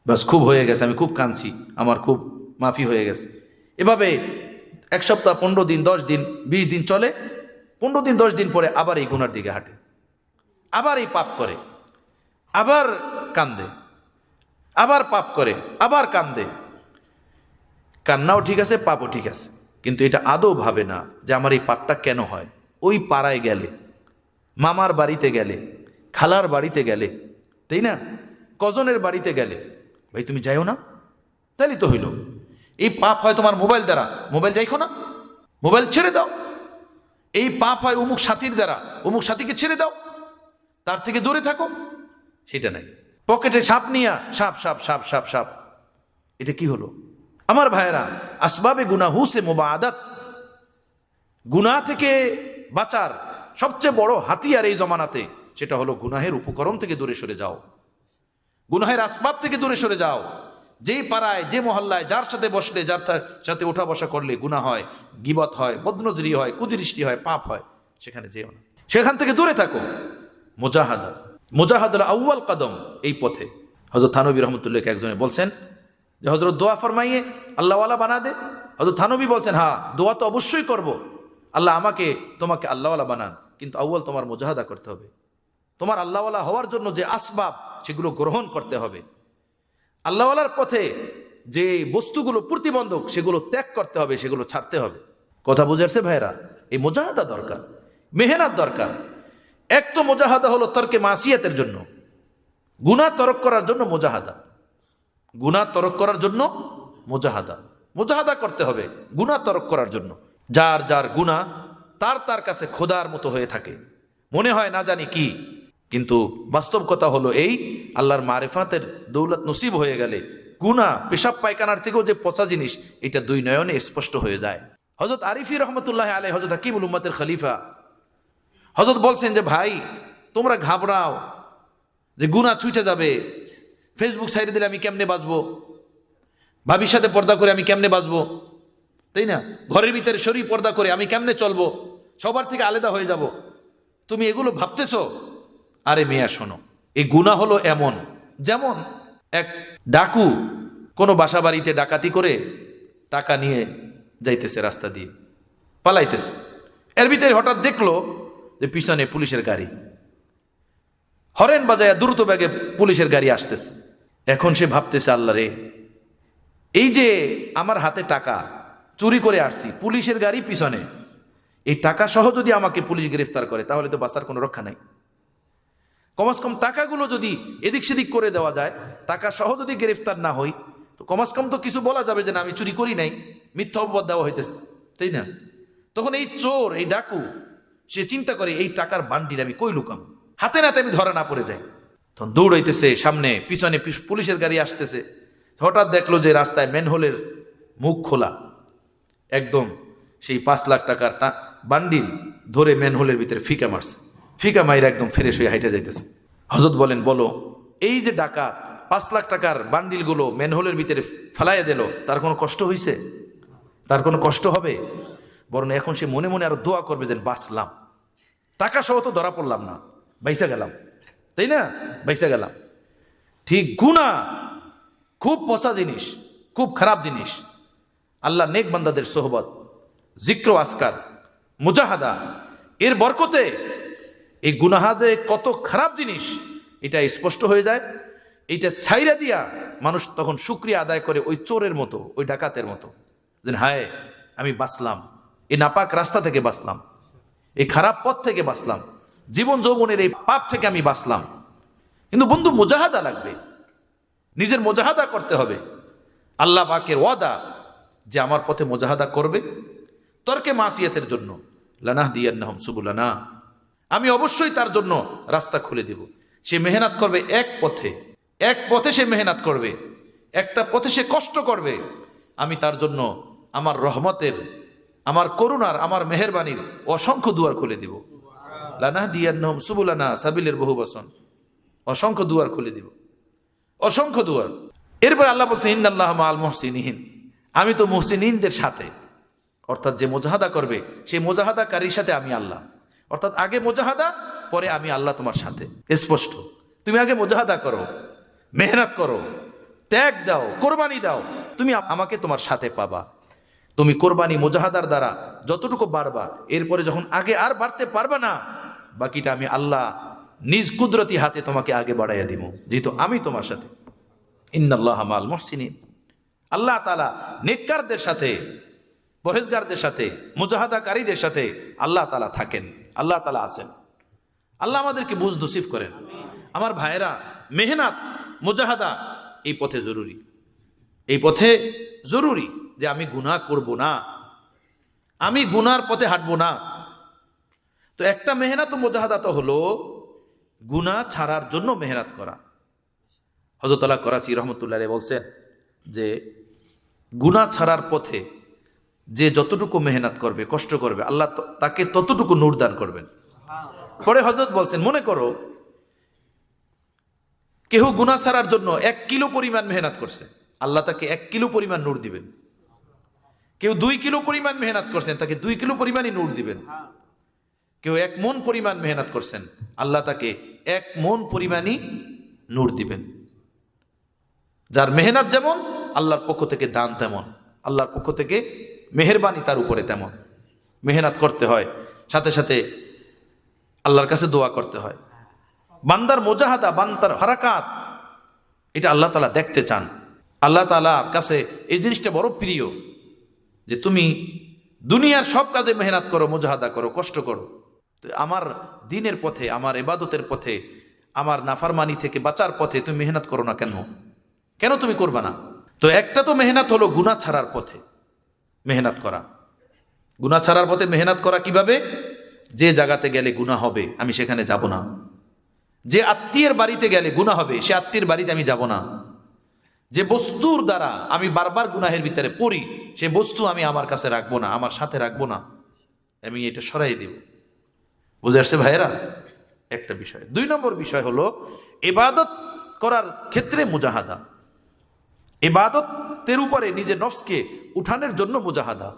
বাস খুব হয়ে গেছে, আমি খুব কাঁদছি, আমার খুব মাফি হয়ে গেছে। এভাবে 1 সপ্তাহ, 15 দিন, 10 দিন, 20 দিন চলে। 15 দিন 10 দিন পরে আবার এই গুনার দিকে হাঁটে, আবার এই পাপ করে, আবার কান্দে, আবার পাপ করে, আবার কান্দে। কান্নাও ঠিক আছে, পাপও ঠিক আছে, কিন্তু এটা আদৌ ভাবে না যে আমার এই পাপটা কেন হয়। ওই পাড়ায় গেলে, মামার বাড়িতে গেলে, খালার বাড়িতে গেলে, তাই না, কজনের বাড়িতে গেলে, ভাই তুমি যাইও না, তাইলে তো হইল। এই পাপ হয় তোমার মোবাইল দ্বারা, মোবাইল যাইখো না, মোবাইল ছেড়ে দাও। এই পাপ হয় অমুক সাথীর দ্বারা, অমুক সাথীকে ছেড়ে দাও, তার থেকে দূরে থাকো, সেটা নাই। পকেটে সাপ নিয়া সাপ সাপ সাপ সাপ সাপ, এটা কি হলো? আমার ভাইয়েরা, আসবাবে গুনাহু সে মুবাআদাত, গুনাহ থেকে বাঁচার সবচেয়ে বড় হাতিয়ার এই জমানাতে সেটা হলো গুনাহের উপকরণ থেকে দূরে সরে যাও, গুনাহের আসবাব থেকে দূরে সরে যাও। যেই পাড়ায়, যে মহল্লায় যার সাথে বসলে, যার সাথে ওঠা বসা করলে গুনাহ হয়, গীবত হয়, বদনজরি হয়, কুদৃষ্টি হয়, পাপ হয়, সেখানে যেও না, সেখান থেকে দূরে থাকো। মুজাহাদা, মুজাহাদুল আউয়াল কদম, এই পথে হযরত থানবী রহমতুল্লাহ একজনে বলছেন যে হযরত দোয়া ফরমাইয়ে আল্লাহওয়ালা বানা দে। হযরত থানবী বলছেন, হ্যাঁ দোয়া তো অবশ্যই করব, আল্লাহ আমাকে তোমাকে আল্লাহওয়ালা বানান, কিন্তু আউয়াল তোমার মুজাহাদা করতে হবে। তোমার আল্লাহওয়ালা হওয়ার জন্য যে আসবাব, সেগুলো গ্রহণ করতে হবে। আল্লাহওয়ালার পথে যে বস্তুগুলো প্রতিবন্ধক, সেগুলো ত্যাগ করতে হবে, সেগুলো ছাড়তে হবে। কথা বুঝাচ্ছে ভাইরা? এই মুজাহাদা দরকার, মেহনত দরকার। এক তো মুজাহাদা হলো তরকে মাসিয়াতের জন্য, গুনাহ তরক করার জন্য মুজাহাদা, গুনাহ তরক করার জন্য মুজাহাদা, মুজাহাদা করতে হবে গুনাহ তরক করার জন্য। যার যার গুনাহ তার কাছে খোদার মতো হয়ে থাকে, মনে হয় না জানি কি, কিন্তু বাস্তব কথা হলো এই, আল্লাহর মারিফাতের দৌলত নসিব হয়ে গেলে গুনাহ পেশাব পায়খানার থেকেও যে পচা জিনিস, এটা দুই নয়নে স্পষ্ট হয়ে যায়। হযরত আরিফি রহমতুল্লাহ আলাইহি, হযরত হাকিমুল উম্মতের খলিফা, হযরত বলছেন যে ভাই তোমরা ঘাবড়াও যে গুনাহ ছুটে যাবে, ফেসবুক সাইডে দিলে আমি কেমনে বাঁচবো, ভাবির সাথে পর্দা করে আমি কেমনে বাঁচবো, তাই না? ঘরের ভিতরে শরীর পর্দা করে আমি কেমনে চলবো, সবার থেকে আলাদা হয়ে যাব, তুমি এগুলো ভাবতেছো? আরে মেয়া শোনো, এই গুনাহ হলো এমন, যেমন এক ডাকু কোনো বাসা বাড়িতে ডাকাতি করে টাকা নিয়ে যাইতেছে, রাস্তা দিয়ে পালাইতেছে, এর ভিতরে হঠাৎ দেখলো যে পিছনে পুলিশের গাড়ি, হরেন বাজায় দ্রুত বেগে পুলিশের গাড়ি আসতেছে। এখন সে ভাবতেছে, আল্লাহ রে, এই যে আমার হাতে টাকা চুরি করে আসছি, পুলিশের গাড়ি পিছনে, এই টাকা সহ যদি আমাকে পুলিশ গ্রেফতার করে তাহলে তো বাঁচার কোনো রক্ষা নাই। কমস কম টাকাগুলো যদি এদিক সেদিক করে দেওয়া যায়, টাকা সহ যদি গ্রেফতার না হই, তো কমস কম তো কিছু বলা যাবে যে না আমি চুরি করি নাই, মিথ্যা অপবাদ দেওয়া হইতেছে, তাই না? তখন এই চোর, এই ডাকু, সে চিন্তা করে এই টাকার বান্ডিল আমি কই লুকাম, হাতে নাতে আমি ধরা না পড়ে যাই। তখন দৌড়াইতেছে সামনে, পিছনে পুলিশের গাড়ি আসতেছে। হঠাৎ দেখলো যে রাস্তায় ম্যানহোলের মুখ খোলা, একদম সেই 5 লাখ টাকার বান্ডিল ধরে ম্যানহোলের ভিতরে ফিকা মারছে, ফিকা মাইর একদম ফ্রেশ হয়ে হাইটে যাইতেছে। হযরত বলেন, বলো এই যে ডাকাত 5 লাখ টাকার বান্ডিলগুলো ম্যানহোলের ভিতরে ফেলাইয়া দিল, তার কোনো কষ্ট হইছে? তার কোনো কষ্ট হবে? বরং এখন সে মনে মনে আরো দোয়া করবে যে বাঁচলাম, টাকা সহ তো ধরা পড়লাম না, বাইসা গেলাম, তাই না? বাইসা গেলাম। ঠিক গুনাহ খুব পচা জিনিস, খুব খারাপ জিনিস। আল্লাহ নেক বান্দাদের সোহবত, জিক্র আসকার, মুজাহাদা, এর বরকতে এই গুনাহ যে কত খারাপ জিনিস এটা স্পষ্ট হয়ে যায়। এইটা ছাইরা দিয়া মানুষ তখন শুকরিয়া আদায় করে, ওই চোরের মতো, ওই ডাকাতের মতো, যে হায় আমি বাঁচলাম, এই নাপাক রাস্তা থেকে বাঁচলাম, এই খারাপ পথ থেকে বাঁচলাম, জীবন যৌবনের এই পাপ থেকে আমি বাঁচলাম। কিন্তু বন্ধু, মুজাহাদা লাগবে, নিজের মুজাহাদা করতে হবে। আল্লাহ পাকের ওয়াদা যে আমার পথে মুজাহাদা করবে তর্কে মাসিয়াতের জন্য, লানাহদিয়ান্নাহুম সুবুলানা, আমি অবশ্যই তার জন্য রাস্তা খুলে দেব। সে মেহনত করবে এক পথে, এক পথে সে মেহনত করবে, একটা পথে সে কষ্ট করবে, আমি তার জন্য আমার রহমতের, আমার করুণার, আমার মেহেরবানির অসংখ্য দুয়ার খুলে দিব। লানাহদিয়ান্নাহুম সুবুলানা, সাবিলের বহু বচন, অসংখ্য দুয়ার খুলে দিব, অসংখ্য দুয়ার। এরপর আল্লাহ বলছে, ইন্নাল্লাহা মাআল মুহসিনিন, আমি তো মুহসিনিনদের সাথে, অর্থাৎ যে মুজাহাদা করবে সেই মুজাহাদাকারীর সাথে আমি আল্লাহ, অর্থাৎ আগে মুজাহাদা, পরে আমি আল্লাহ তোমার সাথে। স্পষ্ট, তুমি আগে মুজাহাদা করো, মেহনত করো, ত্যাগ দাও, কোরবানি দাও, তুমি আমাকে তোমার সাথে পাবা। তুমি কোরবানি মুজাহাদার দ্বারা যতটুকু বাড়বা, এরপরে যখন আগে আর বাড়তে পারবা না, বাকিটা আমি আল্লাহ নিজ কুদরতি হাতে তোমাকে আগে বাড়াইয়া দিব, যেহেতু আমি তোমার সাথে। ইন্নাল্লাহা মাআল মুহসিনিন, আল্লাহ তাআলা নেককারদের সাথে, পরহেজগারদের সাথে, মুজাহাদাকারীদের সাথে আল্লাহ তাআলা থাকেন, আল্লাহ তাআলা আছেন। আল্লাহ আমাদেরকে বুঝ নসিব করেন। আমার ভাইয়েরা, মেহনত, মুজাহাদা এই পথে জরুরি, এই পথে জরুরি যে আমি গুনাহ করব না, আমি গুনার পথে হাঁটবো না। তো একটা মেহনত মুজাহাদা তো হলো গুনাহ ছাড়ার জন্য মেহনত করা। হযরত আল্লাহ করাচি রহমতুল্লাহ আলাইহি বলছেন যে গুনাহ ছাড়ার পথে যে যতটুকু মেহনত করবে, কষ্ট করবে, আল্লাহ তাকে ততটুকু নূর দান করবেন। পরে হযরত বলছেন, মনে করো কেউ গুনাহ ছাড়ার জন্য 1 কিলো পরিমাণ মেহনত করছে, আল্লাহ তাকে 1 কিলো পরিমাণ নূর দিবেন। কেউ 2 কিলো পরিমাণ মেহনত করছেন, তাকে 2 কিলো পরিমাণই নূর দিবেন। কেউ 1 মন পরিমাণ মেহনত করছেন, আল্লাহ তাকে 1 মন পরিমাণই নূর দিবেন। যার মেহনত যেমন, আল্লাহর পক্ষ থেকে দান তেমন, আল্লাহর পক্ষ থেকে মেহেরবানি তার উপরে তেমন। মেহনত করতে হয়, সাথে সাথে আল্লাহর কাছে দোয়া করতে হয়। বান্দার মুজাহাদা, বান্দার হারাকাত, এটা আল্লাহ তাআলা দেখতে চান। আল্লাহ তাআলার কাছে এই জিনিসটা বড় প্রিয় যে তুমি দুনিয়ার সব কাজে মেহনত করো, মুজাহাদা করো, কষ্ট করো, তো আমার দ্বীনের পথে, আমার ইবাদতের পথে, আমার নাফরমানি থেকে বাঁচার পথে তুমি মেহনত করো না কেন? কেন তুমি করবা না? তো একটা তো মেহনত হলো গুনাহ ছাড়ার পথে মেহনত করা। গুনাহ ছাড়ার পথে মেহনত করা কিভাবে? যে জায়গাতে গেলে গুনাহ হবে আমি সেখানে যাব না। যে আত্মীয়ের বাড়িতে গেলে গুনাহ হবে সে আত্মীয়ের বাড়িতে আমি যাব না। যে বস্তুর দ্বারা আমি বারবার গুনাহের ভিতরে পড়ি সে বস্তু আমি আমার কাছে রাখবো না, আমার সাথে রাখবো না, আমি এটা সরাই দেব। বুঝে আসছে ভাইয়েরা? একটা বিষয়। 2 নম্বর বিষয় হলো ইবাদত করার ক্ষেত্রে মুজাহাদা। ইবাদতের উপরে নিজের নফসকে উঠানোর জন্য মুজাহাদা,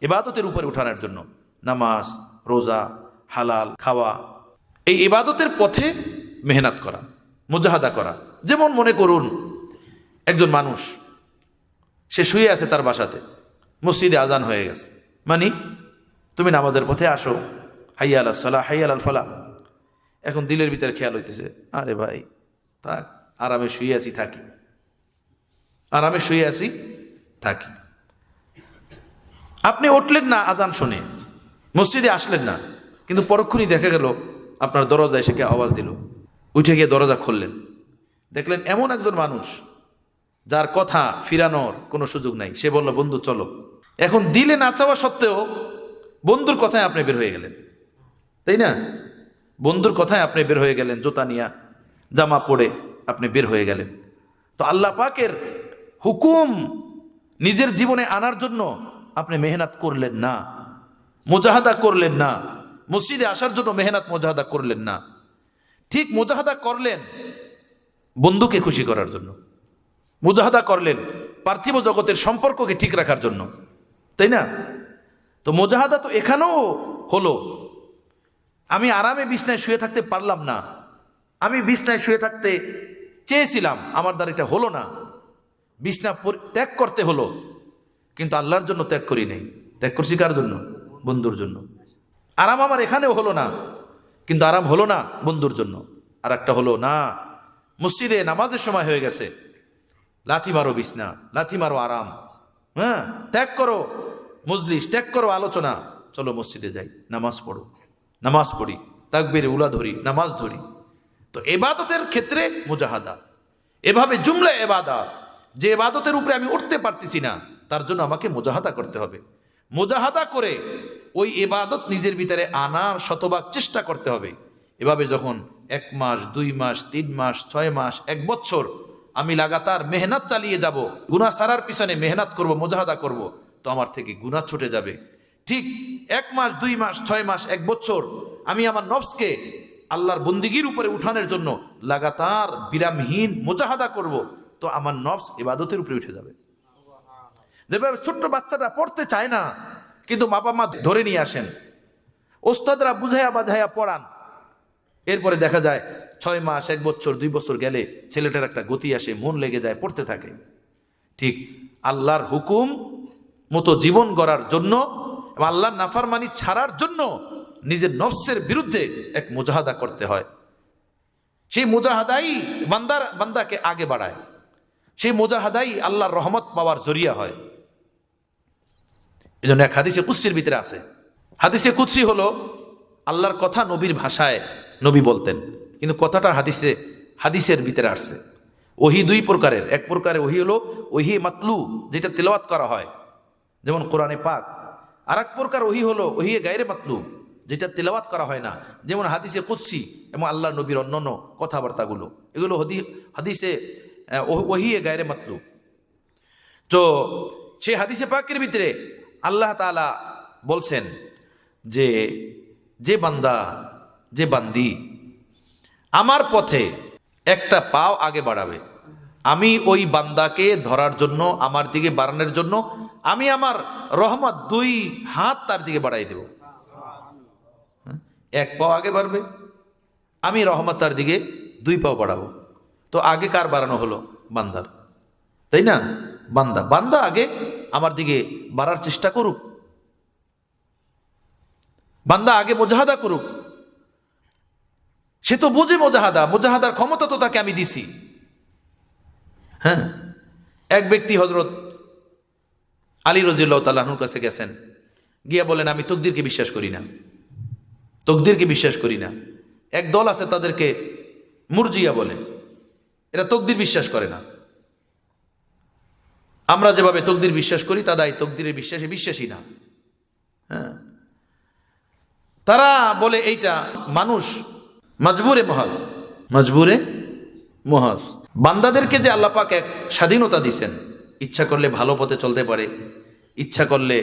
ইবাদতের উপরে উঠানোর জন্য নামাজ, রোজা, হালাল খাওয়া, এই ইবাদতের পথে মেহনত করা, মুজাহাদা করা। যেমন মনে করুন একজন মানুষ সে শুয়ে আছে তার বাসাতে, মসজিদে আজান হয়ে গেছে, মানে তুমি নামাজের পথে আসো, হাইয়া আলাস সালাহ, হাইয়া আলাল ফালাহ। এখন দিলের ভিতরে খেয়াল হইতেছে, আরে ভাই থাক, আরামে শুয়ে আছি থাকি, আরামে শুয়ে আছি থাকি। আপনি উঠলেন না আজান শুনে, মসজিদে আসলেন না, কিন্তু পরক্ষণই দেখা গেল আপনার দরজায় এসে কে আওয়াজ দিল, উঠে গিয়ে দরজা খুললেন, দেখলেন এমন একজন মানুষ যার কথা ফিরানোর কোনো সুযোগ নাই। সে বলল, বন্ধু চলো। এখন দিলে না চাওয়া সত্ত্বেও বন্ধুর কথায় আপনি বের হয়ে গেলেন, তাই না? বন্ধুর কথায় আপনি বের হয়ে গেলেন, জুতা নিয়া জামা পরে আপনি বের হয়ে গেলেন। তো আল্লাহ পাকের হুকুম নিজের জীবনে আনার জন্য আপনি মেহনত করলেন না, মুজাহাদা করলেন না, মসজিদে আসার জন্য মেহনত মুজাহাদা করলেন না। ঠিক মুজাহাদা করলেন বন্ধুকে খুশি করার জন্য, মুজাহাদা করলেন পার্থিব জগতের সম্পর্ককে ঠিক রাখার জন্য, তাই না? তো মুজাহাদা তো এখানেও হলো, আমি আরামে বিছনায় শুয়ে থাকতে পারলাম না, আমি বিছনায় শুয়ে থাকতে চেয়েছিলাম, আমার দ্বারা এটা হলো না, বিছনা ত্যাগ করতে হলো, কিন্তু আল্লাহর জন্য ত্যাগ করি নাই, ত্যাগ করছি কার জন্য? বন্ধুর জন্য। আরাম আমার এখানেও হলো না, কিন্তু আরাম হলো না বন্ধুর জন্য। আর একটা হলো না, মসজিদে নামাজের সময় হয়ে গেছে, লাথি মারো বিছনা, লাথি মারো আরাম, হ্যাঁ ত্যাগ করো মজলিস, ত্যাগ করো আলোচনা, চলো মসজিদে যাই, নামাজ পড়ো, নামাজ পড়ি, তাকবীরে উলা ধরি, নামাজ ধরি। তো ইবাদতের ক্ষেত্রে মুজাহাদা, এভাবে জুমলা ইবাদত, যে ইবাদতের উপরে আমি উঠতে পারতেছি না তার জন্য আমাকে মুজাহাদা করতে হবে। মুজাহাদা করে ওই ইবাদত নিজের ভিতরে আনার শতভাগ চেষ্টা করতে হবে। এভাবে যখন 1 মাস, 2 মাস, 3 মাস, 6 মাস, 1 বছর আমি লাগাতার মেহনত চালিয়ে যাব, গুনাহ ছাড়ার পিছনে মেহনত করব, মুজাহাদা করব, তো আমার থেকে গুনাহ ছুটে যাবে। ঠিক 1 মাস, 2 মাস, 6 মাস, 1 বছর আমি আমার নফসকে আল্লাহর বন্দিগির উপরে উঠানোর জন্য লাগাতার বিরামহীন মুজাহাদা করব, তো আমার নফস ইবাদতের উপরে উঠে যাবে। যেভাবে ছোট্ট বাচ্চাটা পড়তে চায় না, কিন্তু বাবা মা ধরে নিয়ে আসেন, ওস্তাদরা বুঝাইয়া বাঝাইয়া পড়ান, এরপরে দেখা যায় 6 মাস, 1 বছর, 2 বছর গেলে ছেলেটার একটা গতি আসে, মন লেগে যায়, পড়তে থাকে। ঠিক আল্লাহর হুকুম মতো জীবন গড়ার জন্য, আল্লাহর নাফরমানি ছাড়ার জন্য নিজের নফসের বিরুদ্ধে এক মুজাহাদা করতে হয়। সেই মুজাহাদাই বান্দাকে আগে বাড়ায়, সেই মুজাহাদাই আল্লাহর রহমত পাওয়ার জরিয়া হয়। এই জন্য এক হাদিসে কুদসির ভিতরে আছে, হাদিসে কুদসি হলো আল্লাহর কথা নবীর ভাষায় নবী বলতেন, কিন্তু কথাটা হাদিসের ভিতরে আসছে। ওহি 2 প্রকারের, এক প্রকারের ওহি হলো ওহি মাতলু, যেটা তেলাওয়াত করা হয়, যেমন কোরআনে পাক, আর এক প্রকার ওহি হলো ওহিয়ে গায়রে মাতলুব, যেটা তেলাওয়াত করা হয় না, যেমন হাদিসে কুদসি এবং আল্লাহ নবীর অন্যান্য কথাবার্তাগুলো, এগুলো হাদিসে ওহিয়ে গায়রে মাতলুব। তো সেই হাদিসে পাকের ভিতরে আল্লাহ তাআলা বলছেন যে যে বান্দা যে বান্দি আমার পথে একটা পাও আগে বাড়াবে, আমি ওই বান্দাকে ধরার জন্য, আমার দিকে বাড়ানোর জন্য আমি আমার রহমত 2 হাত তার দিকে বাড়াই দেব। এক পাও আগে বাড়বে, আমি রহমত তার দিকে 2 পাও বাড়াবো। তো আগে কার বাড়ানো হলো? বান্দার, তাই না? বান্দা আগে আমার দিকে বাড়ার চেষ্টা করুক, বান্দা আগে মুজাহাদা করুক। সে তো বোঝে মুজাহাদার ক্ষমতা তো তাকে আমি দিছি। হ্যাঁ, এক ব্যক্তি হযরত আলী রাদিয়াল্লাহু তাআলা আনহুর কাছে গেছেন, গিয়া বলেন আমি তকদিরকে বিশ্বাস করি না, তকদিরকে বিশ্বাস করি না। এক দল আছে তাদেরকে মুরজিয়া বলে, এরা তকদির বিশ্বাস করে না। আমরা যেভাবে তকদির বিশ্বাস করি তারা এই তকদিরের বিশ্বাসী না। হ্যাঁ, তারা বলে এইটা মানুষ মজবুরে মহাজ। বান্দাদেরকে যে আল্লাহ পাক এক স্বাধীনতা দিছেন, ইচ্ছা করলে ভালো পথে চলতে পারে, ইচ্ছা করলে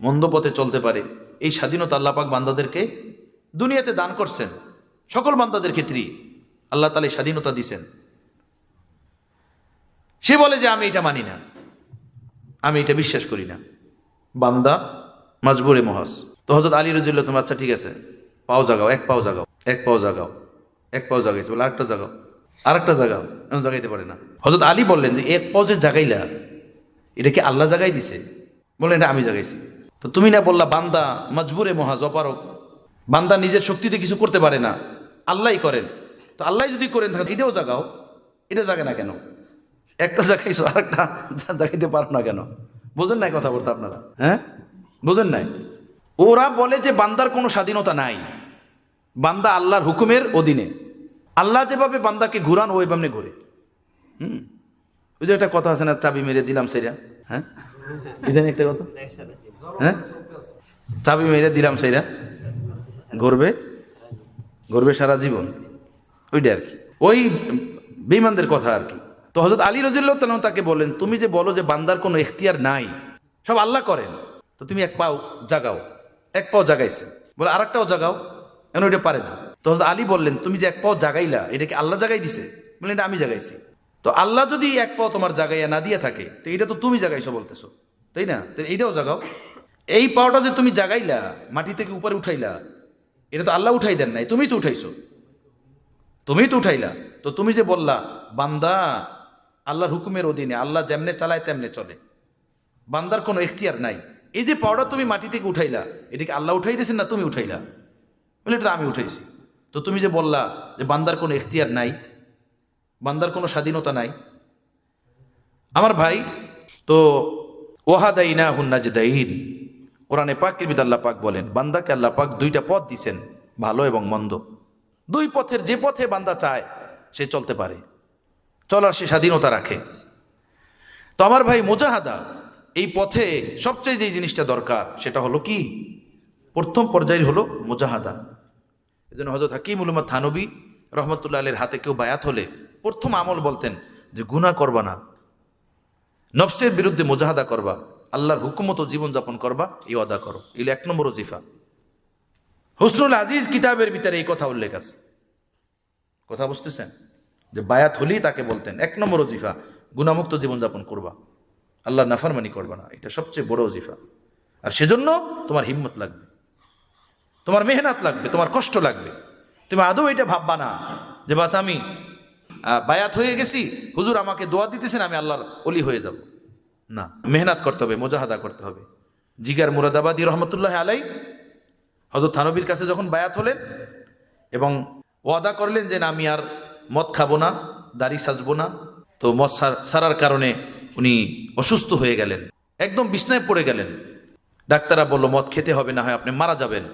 মন্দ পথে চলতে পারে, এই স্বাধীনতা আল্লাহ পাক বান্দাদেরকে দুনিয়াতে দান করছেন। সকল বান্দাদের ক্ষেত্রেই আল্লাহ তাআলা স্বাধীনতা দিছেন। সে বলে যে আমি এটা মানি না, আমি এটা বিশ্বাস করি না। বান্দা মজবুরে মহাজ। তো হযরত আলী রাদিয়াল্লাহু তাআলা, আচ্ছা ঠিক আছে, পাও জাগাও, এক পাও জাগাইছে, বলে আরেকটা জাগাও, এমন জাগাইতে পারে না। হযরত আলী বললেন যে এক পাও যে জাগাইলা, এটা কি আল্লাহ জাগাই দিছে? বললেন এটা আমি জাগাইছি। তো তুমি না বললা বান্দা মজবুরে মহাজ, অপারক, বান্দা নিজের শক্তিতে কিছু করতে পারে না, আল্লাহই করেন। তো আল্লাহ যদি করেন থাকে এটাও জাগাও, এটা জাগে না কেন? একটা জাগাইছো, আরেকটা জাগাইতে পারো না কেন? বোঝেন নাই কথা বলতে আপনারা? হ্যাঁ, বোঝেন নাই? ওরা বলে যে বান্দার কোনো স্বাধীনতা নাই, বান্দা আল্লাহর হুকুমের অধীনে, আল্লাহ যেভাবে বান্দাকে ঘুরান ওই বামনে ঘুরে। ওই যে একটা কথা আছে না, চাবি মেরে দিলাম সেরা। হ্যাঁ, বুঝলেন একটা কথা? হ্যাঁ, চাবি মেরে দিলাম সেরা, ঘুরবে সারা জীবন। ওইটা আর কি, ওই বেঈমানদের কথা আর কি। তো হযরত আলী রাদিয়াল্লাহু তাআলা তাকে বলেন, তুমি যে বলো যে বান্দার কোনো ইখতিয়ার নাই, সব আল্লাহ করেন, তো তুমি এক পাও জাগাও। এক পাও জাগাইছে, বলে আরেকটাও জাগাও, এমন ওইটা পারে না। তো হযরত আলী বললেন, তুমি যে এক পাও জাগাইলা, এটা কি আল্লাহ জাগাই দিছে? বললেন এটা আমি জাগাইছি। তো আল্লাহ যদি এক পাও তোমার জাগাইয়া না দিয়ে থাকে, তো এটা তো তুমি জাগাইছো বলতেছো, তাই না? তো এইটাও জাগাও। এই পাওটা যে তুমি জাগাইলা, মাটি থেকে উপরে উঠাইলা, এটা তো আল্লাহ উঠাই দেন নাই, তুমিই তো উঠাইছো, তুমিই তো উঠাইলা। তো তুমি যে বললা বান্দা আল্লাহর হুকুমের অধীনে, আল্লাহ যেমনে চালায় তেমনে চলে, বান্দার কোনো ইখতিয়ার নাই, এই যে পাওটা তুমি মাটি থেকে উঠাইলা, এটাকে আল্লাহ উঠাই দিয়েছেন না তুমি উঠাইলা? বলে এটা আমি উঠাইছি। তো তুমি যে বললা যে বান্দার কোনো ইখতিয়ার নাই, বান্দার কোনো স্বাধীনতা নাই, আমার ভাই, তো ওয়াহাদাইনাহুন নাজদাইন, কোরআনে পাকের ভিতরে আল্লাহ পাক বলেন বান্দাকে আল্লাহ পাক 2টা পথ দিছেন, ভালো এবং মন্দ। 2 পথের যে পথে বান্দা চায় সে চলতে পারে, চলার সে স্বাধীনতা রাখে। তো আমার ভাই মুজাহাদা, এই পথে সবচেয়ে যে জিনিসটা দরকার সেটা হলো কি? প্রথম পর্যায়ে হলো মুজাহাদা। এজন্য হযরত হাকিমুল উম্মাহ থানবী রহমতুল্লাহ আলাইহির হাতে কেউ বায়াত হলে প্রথম আমল বলতেন যে গুনাহ করবা না, নফসের বিরুদ্ধে মুজাহাদা করবা, আল্লাহর হুকুম মতো জীবনযাপন করবা, এই ওয়াদা করো। এগুলো 1 নম্বর ওজিফা। হুসনুল আজিজ কিতাবের ভিতরে এই কথা উল্লেখ আছে। কথা বুঝতেছেন? যে বায়াত হলেই তাকে বলতেন 1 নম্বর ওজিফা, গুনাহমুক্ত জীবনযাপন করবা, আল্লাহর নাফরমানি করবা না, এটা সবচেয়ে বড় ওজিফা। আর সেজন্য তোমার হিম্মত লাগবে, তোমার মেহনত লাগবে, তোমার কষ্ট লাগবে। তুমি আদৌ এটা ভাববা না যে বাস আমি বায়াত হয়ে গেছি, হুজুর আমাকে দোয়া দিতেছেন, আমি আল্লাহর ওলি হয়ে যাব। না, মেহনত করতে হবে, মুজাহাদা করতে হবে। জিগার মুরাদাবাদী রহমতুল্লাহ আলাই হযরত থানবীর কাছে যখন বায়াত হলেন এবং ওয়াদা করলেন যে না আমি আর মদ খাবো না, দাড়ি সাজবো না, তো মদ সারার কারণে উনি অসুস্থ হয়ে গেলেন, একদম বিছনায় পড়ে গেলেন। ডাক্তাররা বলল মদ খেতে হবে, না হয় আপনি মারা যাবেন।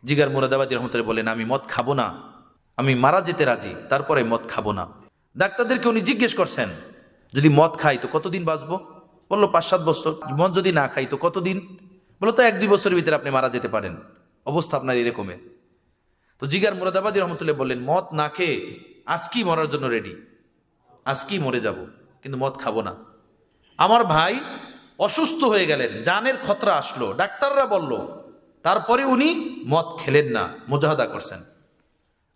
জিগার মুরাদাবাদী রহমতুল্লাহ বলেন আমি মদ খাবো না, আমি মারা যেতে রাজি, তারপরে মদ খাবো না। ডাক্তারদেরকে উনি জিজ্ঞেস করছেন যদি মদ খাই তো কতদিন বাঁচবো? বললো 5-7 বছর। মদ যদি না খাই তো কতদিন? বলো তো 1-2 বছরের ভিতরে আপনি মারা যেতে পারেন, অবস্থা আপনার এরকমের। তো জিগার মুরাদাবাদী রহমতুল্লাহ বললেন, মদ না খেয়ে আজকেই মরার জন্য রেডি, আজকেই মরে যাব, কিন্তু মদ খাবো না। আমার ভাই অসুস্থ হয়ে গেলেন, জানের খতরা আসলো, ডাক্তাররা বলল, তারপরে উনি মদ খেলেন না, মুজাহাদা করছেন।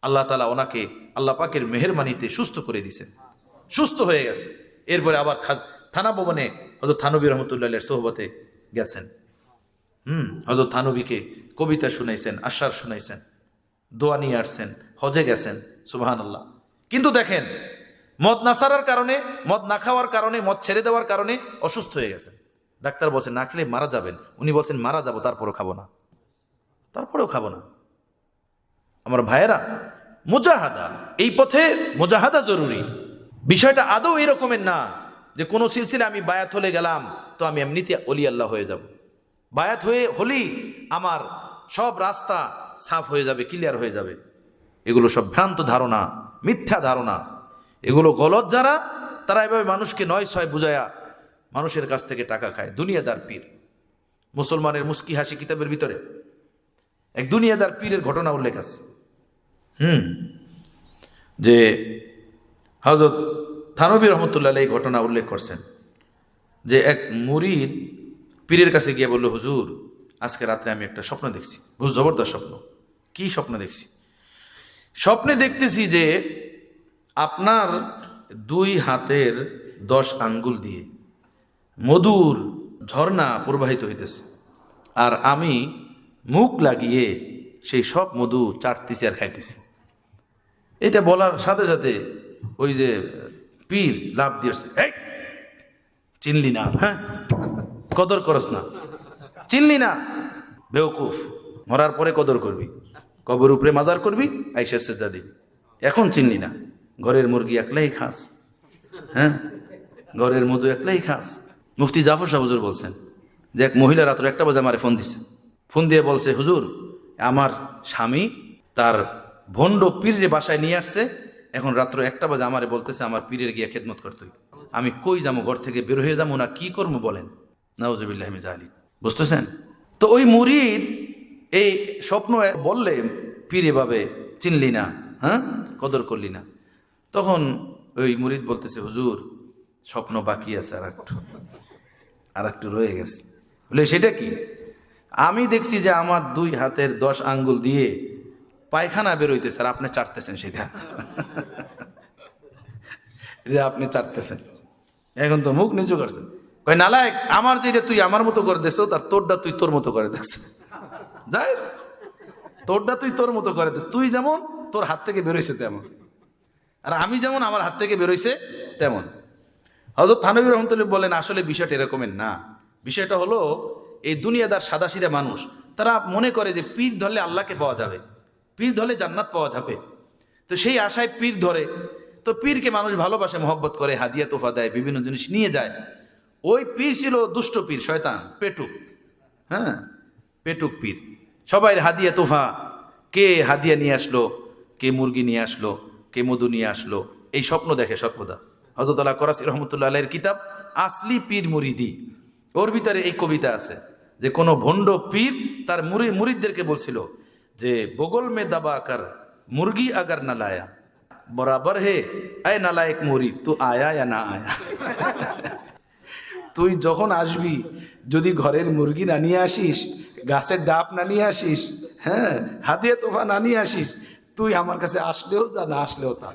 আল্লাহ তাআলা ওনাকে আল্লাহ পাকের মেহেরবানিতে সুস্থ করে দিয়েছেন, সুস্থ হয়ে গেছে। এরপরে আবার থানা ভবনে হযরত থানবী রহমতুল্লাহ সোহবতে গেছেন। হযরত থানবীকে কবিতা শুনাইছেন, আশার শুনাইছেন, দোয়া নিয়ে আসছেন, হজে গেছেন, সুবহানাল্লাহ। কিন্তু দেখেন, মদ না ছাড়ার কারণে, মদ না খাওয়ার কারণে, মদ ছেড়ে দেওয়ার কারণে অসুস্থ হয়ে গেছেন। ডাক্তার বলছেন না খেলে মারা যাবেন, উনি বলছেন মারা যাবো, তারপরেও খাবো না, তারপরেও খাবো না। আমার ভাইয়েরা, মুজাহাদা, এই পথে মুজাহাদা জরুরি। বিষয়টা আদৌ এরকমের না যে কোনো সিলসিলে আমি বায়াত হলে গেলাম তো আমি এমনিতে অলি আল্লাহ হয়ে যাব। বায়াত হলেই আমার সব রাস্তা সাফ হয়ে যাবে, ক্লিয়ার হয়ে যাবে। এগুলো সব ভ্রান্ত ধারণা, মিথ্যা ধারণা। এগুলো গলত যারা, তারা এভাবে মানুষকে 9-6 বুঝায়া মানুষের কাছ থেকে টাকা খায়। দুনিয়াদার পীর, মুসলমানের মুস্কি হাসি কিতাবের ভিতরে এক দুনিয়াদার পীরের ঘটনা উল্লেখ আছে। যে হযরত থানবী রহমতুল্লাহ এই ঘটনা উল্লেখ করছেন যে এক মুরিদ পীরের কাছে গিয়ে বলল, হুজুর আজকে রাত্রে আমি একটা স্বপ্ন দেখছি, বহু জবরদস্ত স্বপ্ন। কি স্বপ্ন দেখছি? স্বপ্নে দেখতেছি যে আপনার 2 হাতের 10 আঙ্গুল দিয়ে মধুর ঝর্ণা প্রবাহিত হইতেছে, আর আমি মুখ লাগিয়ে সেই সব মধু চাটতেছি আর খাইতেছি। এটা বলার সাথে সাথে ওই যে পীর লাভ দিয়েছে, এই চিনলি না, হ্যাঁ কদর করস না, চিনলি না, বেওকুফ, মরার পরে কদর করবি, কবর উপরে মাজার করবি, আইসা সেজদা দিবি, এখন চিনলি না, ঘরের মুরগি একলাই খাস, হ্যাঁ ঘরের মধু একলাই খাস। মুফতি জাফর শাহ হুজুর বলছেন যে এক মহিলা রাত্র 1টা বাজে আমারে ফোন দিছে, ফোন দিয়ে বলছে, হুজুর আমার স্বামী তার ভণ্ড পীরের বাসায় নিয়ে আসছে, এখন রাত্র 1টা বাজে আমারে বলতেছে আমার পীরের গিয়া খেদমত করতে হইবে, আমি কই যাবো, ঘর থেকে বের হয়ে যাবো না কি করবো বলেন। নাউজুবিল্লাহি মিন যালিক। বুঝতেছেন তো? ওই মুরিদ এই স্বপ্ন বললে পীর এভাবে চিনলি না, হ্যাঁ কদর করলি না। তখন ওই মুরিদ বলতেছে, হুজুর স্বপ্ন বাকি আছে, আর একটু রয়ে গেছে। বলে সেটা কি? আমি দেখছি যে আমার 2 হাতের 10 আঙ্গুল দিয়ে পায়খানা বেরোইতেছে, আর আপনি চাটতেছেন সেটা। যে আপনি চাটতেছেন, এখন তো মুখ নিচু করছেন। কই নালায়েক, আমার যেটা তুই আমার মতো করে দেছ, তার তোরটা তুই তোর মতো করে দেখ, যাই তোরটা তুই তোর মতো করে দে, তুই যেমন তোর হাত থেকে বেরোইছে তেমন, আর আমি যেমন আমার হাত থেকে বেরোইছে তেমন। হযরত থানবী রহমতুল্লাহ বলেন, আসলে বিষয়টা এরকমের না। বিষয়টা হলো এই দুনিয়াদার সাদাসিধা মানুষ, তারা মনে করে যে পীর ধরলে আল্লাহকে পাওয়া যাবে, পীর ধরলে জান্নাত পাওয়া যাবে, তো সেই আশায় পীর ধরে। তো পীরকে মানুষ ভালোবাসে, মহব্বত করে, হাদিয়া তোফা দেয়, বিভিন্ন জিনিস নিয়ে যায়। ওই পীর ছিল দুষ্ট পীর, শয়তান, পেটুক, হ্যাঁ পেটুক পীর। সবাই হাদিয়া তোফা, কে হাদিয়া নিয়ে আসলো, কে মুরগি নিয়ে আসলো, কে মধু নিয়ে আসলো, এই স্বপ্ন দেখে সর্বদা। হযরত আল্লাহ করাসি রহমতুল্লাহ আলাইহির কিতাব আসলি পীর মুরিদি, ওর ভিতরে এই কবিতা আছে যে কোনো ভণ্ড পীর তার মুরিদদেরকে বলছিল যে বগল মে দাবা কর মুরগি আগার না লায়া, বরাবর হে আয় নালায়েক মুরিদ, তু আয়া या না আয়া। তুই যখন আসবি, যদি ঘরের মুরগি না নিয়ে আসিস, গাছের ডাব না নিয়ে আসিস, হ্যাঁ হাদিয়া তোফা না নিয়ে আসিস, তুই আমার কাছে আসলেও যা, না আসলেও তা।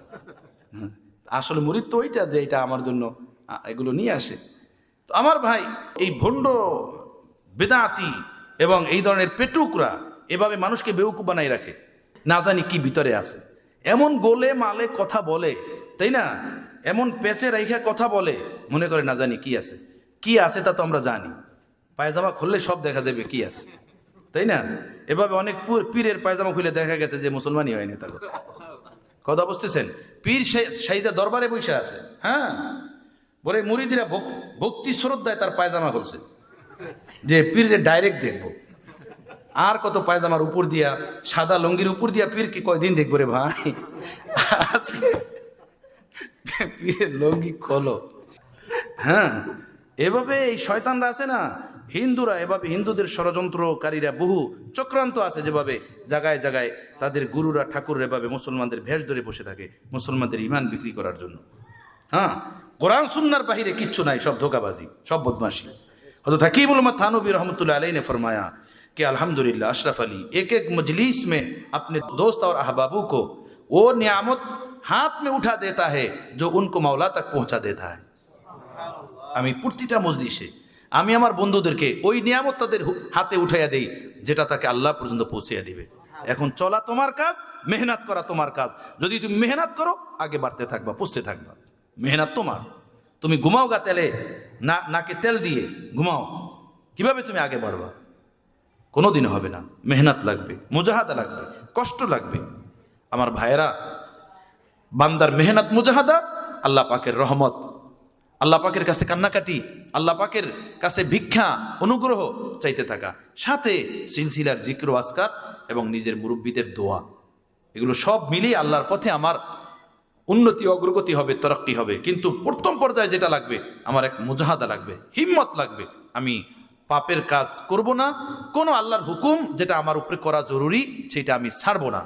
আসলে মুরিদ তো ওইটা যে এটা আমার জন্য এগুলো নিয়ে আসে। তো আমার ভাই, এই ভণ্ড বেদাতি এবং এই ধরনের পেটুকরা এভাবে মানুষকে বেউকুফ বানাই রাখে, না জানি কি ভিতরে আছে। এমন গোলে মালে কথা বলে, তাই না, এমন পেঁচে রাইখা কথা বলে, মনে করে না জানি কি আছে। কি আছে তা তো আমরা জানি, পায়জামা খুললে সব দেখা যাবে কি আছে, তাই না? এভাবে অনেক পীরের পায়জামা খুলে দেখা গেছে যে মুসলমানই হয়নি তার কথা। বুঝতেছেন? পীর সাইজা দরবারে বসে আছে, হ্যাঁ বলে মুরিদিরা ভক্তি শ্রদ্ধায় তার পায়জামা খুলছে যে পীরে ডাইরেক্ট দেখবো। আর কত পায়জামার উপর দিয়া, সাদা লঙ্গির উপর দিয়া পীরকে কয়দিন দেখবো রে ভাই, আজকে পীরের লঙ্গি খোলো। হ্যাঁ এভাবে এই শয়তানরা আছে না, হিন্দুরা এভাবে, হিন্দুদের ষড়যন্ত্রকারীরা বহু চক্রান্ত আছে, যেভাবে জায়গায় জায়গায় তাদের গুরুরা ঠাকুর এভাবে মুসলমানদের ভেষ ধরে বসে থাকে মুসলমানদের ইমান বিক্রি করার জন্য। হ্যাঁ, কোরআন সুন্নার বাহিরে কিচ্ছু নাই, সব ধোকাবাজি, সব বদমাশি। हज़रत हकीमुल उम्मत थानवी रहमतुल्लाह अलैह ने फरमाया कि अल्हम्दुलिल्लाह अशरफ अली एक एक मजलिस में अपने दोस्त और अहबाबों को वो नियामत हाथ में उठा देता है जो उनको मौला तक पहुंचा देता है। আমি প্রতিটা মজলিসে আমি আমার বন্ধুদেরকে ওই নিয়ামত তাদের হাতে উঠাইয়া দেই যেটা তাকে আল্লাহ পর্যন্ত পৌঁছিয়ে দিবে। এখন চলা তোমার কাজ, মেহনত করা তোমার কাজ। যদি তুমি মেহনত করো আগে বাড়তে থাকবা, পুষতে থাকবা। মেহনত তোমার। তুমি ঘুমাও গা তেলে, নাকে তেল দিয়ে ঘুমাও, কিভাবে তুমি আগে বাড়বা? কোনোদিন হবে না। মেহনত লাগবে, মুজাহাদা লাগবে, কষ্ট লাগবে। আমার ভাইয়েরা, বান্দার মেহনত মুজাহাদা আল্লাহ পাকের রহমত, আল্লাহ পাকের কাছে কান্নাকাটি, আল্লাহ পাকের কাছে ভিক্ষা, অনুগ্রহ চাইতে থাকা, সাথে সিলসিলার জিক্র আজকার এবং নিজের মুরব্বীদের দোয়া, এগুলো সব মিলিয়ে আল্লাহর পথে আমার উন্নতি, অগ্রগতি হবে, তরক্কি হবে। কিন্তু প্রথম পর্যায়ে যেটা লাগবে, আমার এক মুজাহাদা লাগবে, হিম্মত লাগবে। আমি পাপের কাজ করব না, কোনো আল্লাহর হুকুম যেটা আমার উপরে করা জরুরি সেটা আমি ছাড়বো না,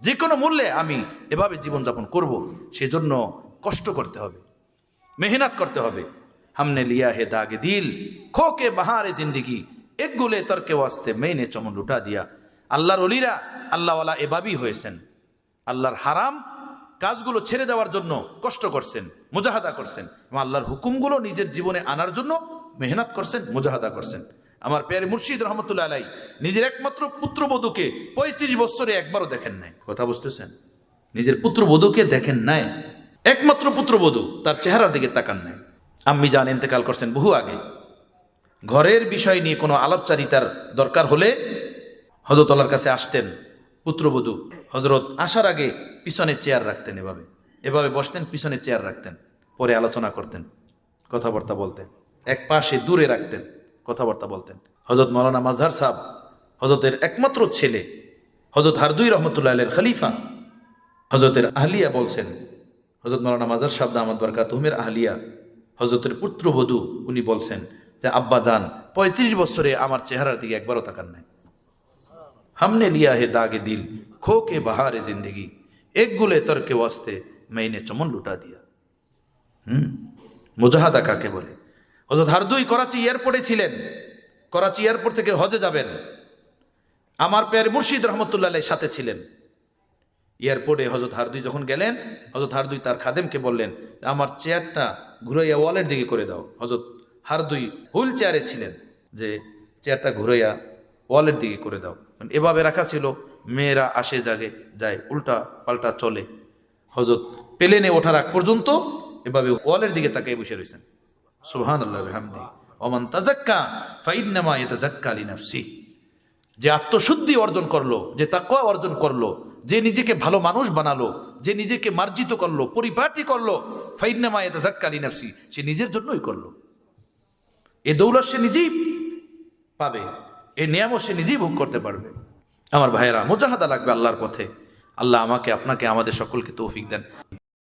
যে কোনো মূল্যে আমি এভাবে জীবনযাপন করব। সেজন্য কষ্ট করতে হবে, मेहनत करते হবে। हमने लिया है दागे दिल खो के बहारे जिंदगी एक गुले तर के वास्ते मैंने चमन लुटा दिया। আল্লাহর ওলিরা, আল্লাহওয়ালা এভাবেই হয়েছেন। আল্লাহর হারাম কাজগুলো ছেড়ে দেওয়ার জন্য কষ্ট করছেন, মুজাহাদা করছেন, এবং আল্লাহর হুকুমগুলো নিজের জীবনে আনার জন্য মেহনত করছেন, মুজাহাদা করছেন। আমার প্যারে মুর্শিদ রহমতুল্লাহ আলাই নিজের একমাত্র পুত্রবধূকে 35 বছরে একবারও দেখেন নাই। কথা বুঝতেছেন? নিজের পুত্রবধূকে দেখেন নাই, একমাত্র পুত্রবধূ, তার চেহারার দিকে তাকান নাই। আম্মি জান ইন্তেকাল করছেন বহু আগে। ঘরের বিষয় নিয়ে কোনো আলাপচারিতার দরকার হলে হযরত আল্লাহর কাছে আসতেন পুত্রবধূ। হযরত আসার আগে পিছনে চেয়ার রাখতেন, এভাবে এভাবে বসতেন, পিছনে চেয়ার রাখতেন, পরে আলোচনা করতেন, কথাবার্তা বলতেন। এক পাশে দূরে রাখতেন, কথাবার্তা বলতেন। হযরত মাওলানা মাজহার সাহেব, হযরতের একমাত্র ছেলে, হযরত হারদুই রহমতুল্লাহ আলাইহির খলিফা, হযরতের আহলিয়া বলছেন, হযরত মাওলানা মাজার সাহেব দামাত বরকাতুহুমের আহলিয়া, হযরতের পুত্রবধূ, উনি বলছেন যে আব্বা জান 35 বছরে আমার চেহারার দিকে একবারও তাকান নাই। हमने लिया है दागे दिल खो के बहारे जिंदगी एक गुले तर के वास्ते मैंने चमन लुटा दिया। মুজাহাদা কাকে বলে? হযরত হারদুই করাচি এয়ারপোর্টে ছিলেন, করাচি এয়ারপোর্ট থেকে হজে যাবেন। আমার প্যারে মুর্শিদ রহমতুল্লাহ আলাইহির সাথে ছিলেন। এয়ারপোর্টে হযরত হারদুই যখন গেলেন, হযরত হারদুই তার খাদেমকে বললেন, আমার চেয়ারটা ঘুরাইয়া ওয়ালের দিকে করে দাও। হযরত হারদুই হুইল চেয়ারে ছিলেন, যে চেয়ারটা ঘুরাইয়া ওয়ালের দিকে করে দাও। এভাবে রাখা ছিল, মেয়েরা আসে জাগে যায়, উল্টা পাল্টা চলে। হযরত প্লেনে ওঠার আগ পর্যন্ত এভাবে ওয়ালের দিকে তাকিয়ে বসে রয়েছেন। সুবহানাল্লাহ ওয়া বিহামদিহি ওয়া মান তাযাক্কা ফাইন্নামা ইয়াতাযাক্কা লিনাফসিহি। যে আত্মশুদ্ধি অর্জন করলো, যে তাকওয়া অর্জন করলো, যে নিজেকে ভালো মানুষ বানালো, যে নিজেকে মার্জিত করলো, পরিপাটি করলো, ফাইন্নামা ইয়াতাযাক্কা লিনাফসিহি, সে নিজের জন্যই করলো। এ দৌলত সে নিজেই পাবে, এই নিয়ামত সে নিজেই ভোগ করতে পারবে। আমার ভাইয়েরা, মুজাহাদা লাগবে আল্লাহর পথে। আল্লাহ আমাকে, আপনাকে, আমাদের সকলকে তৌফিক দেন।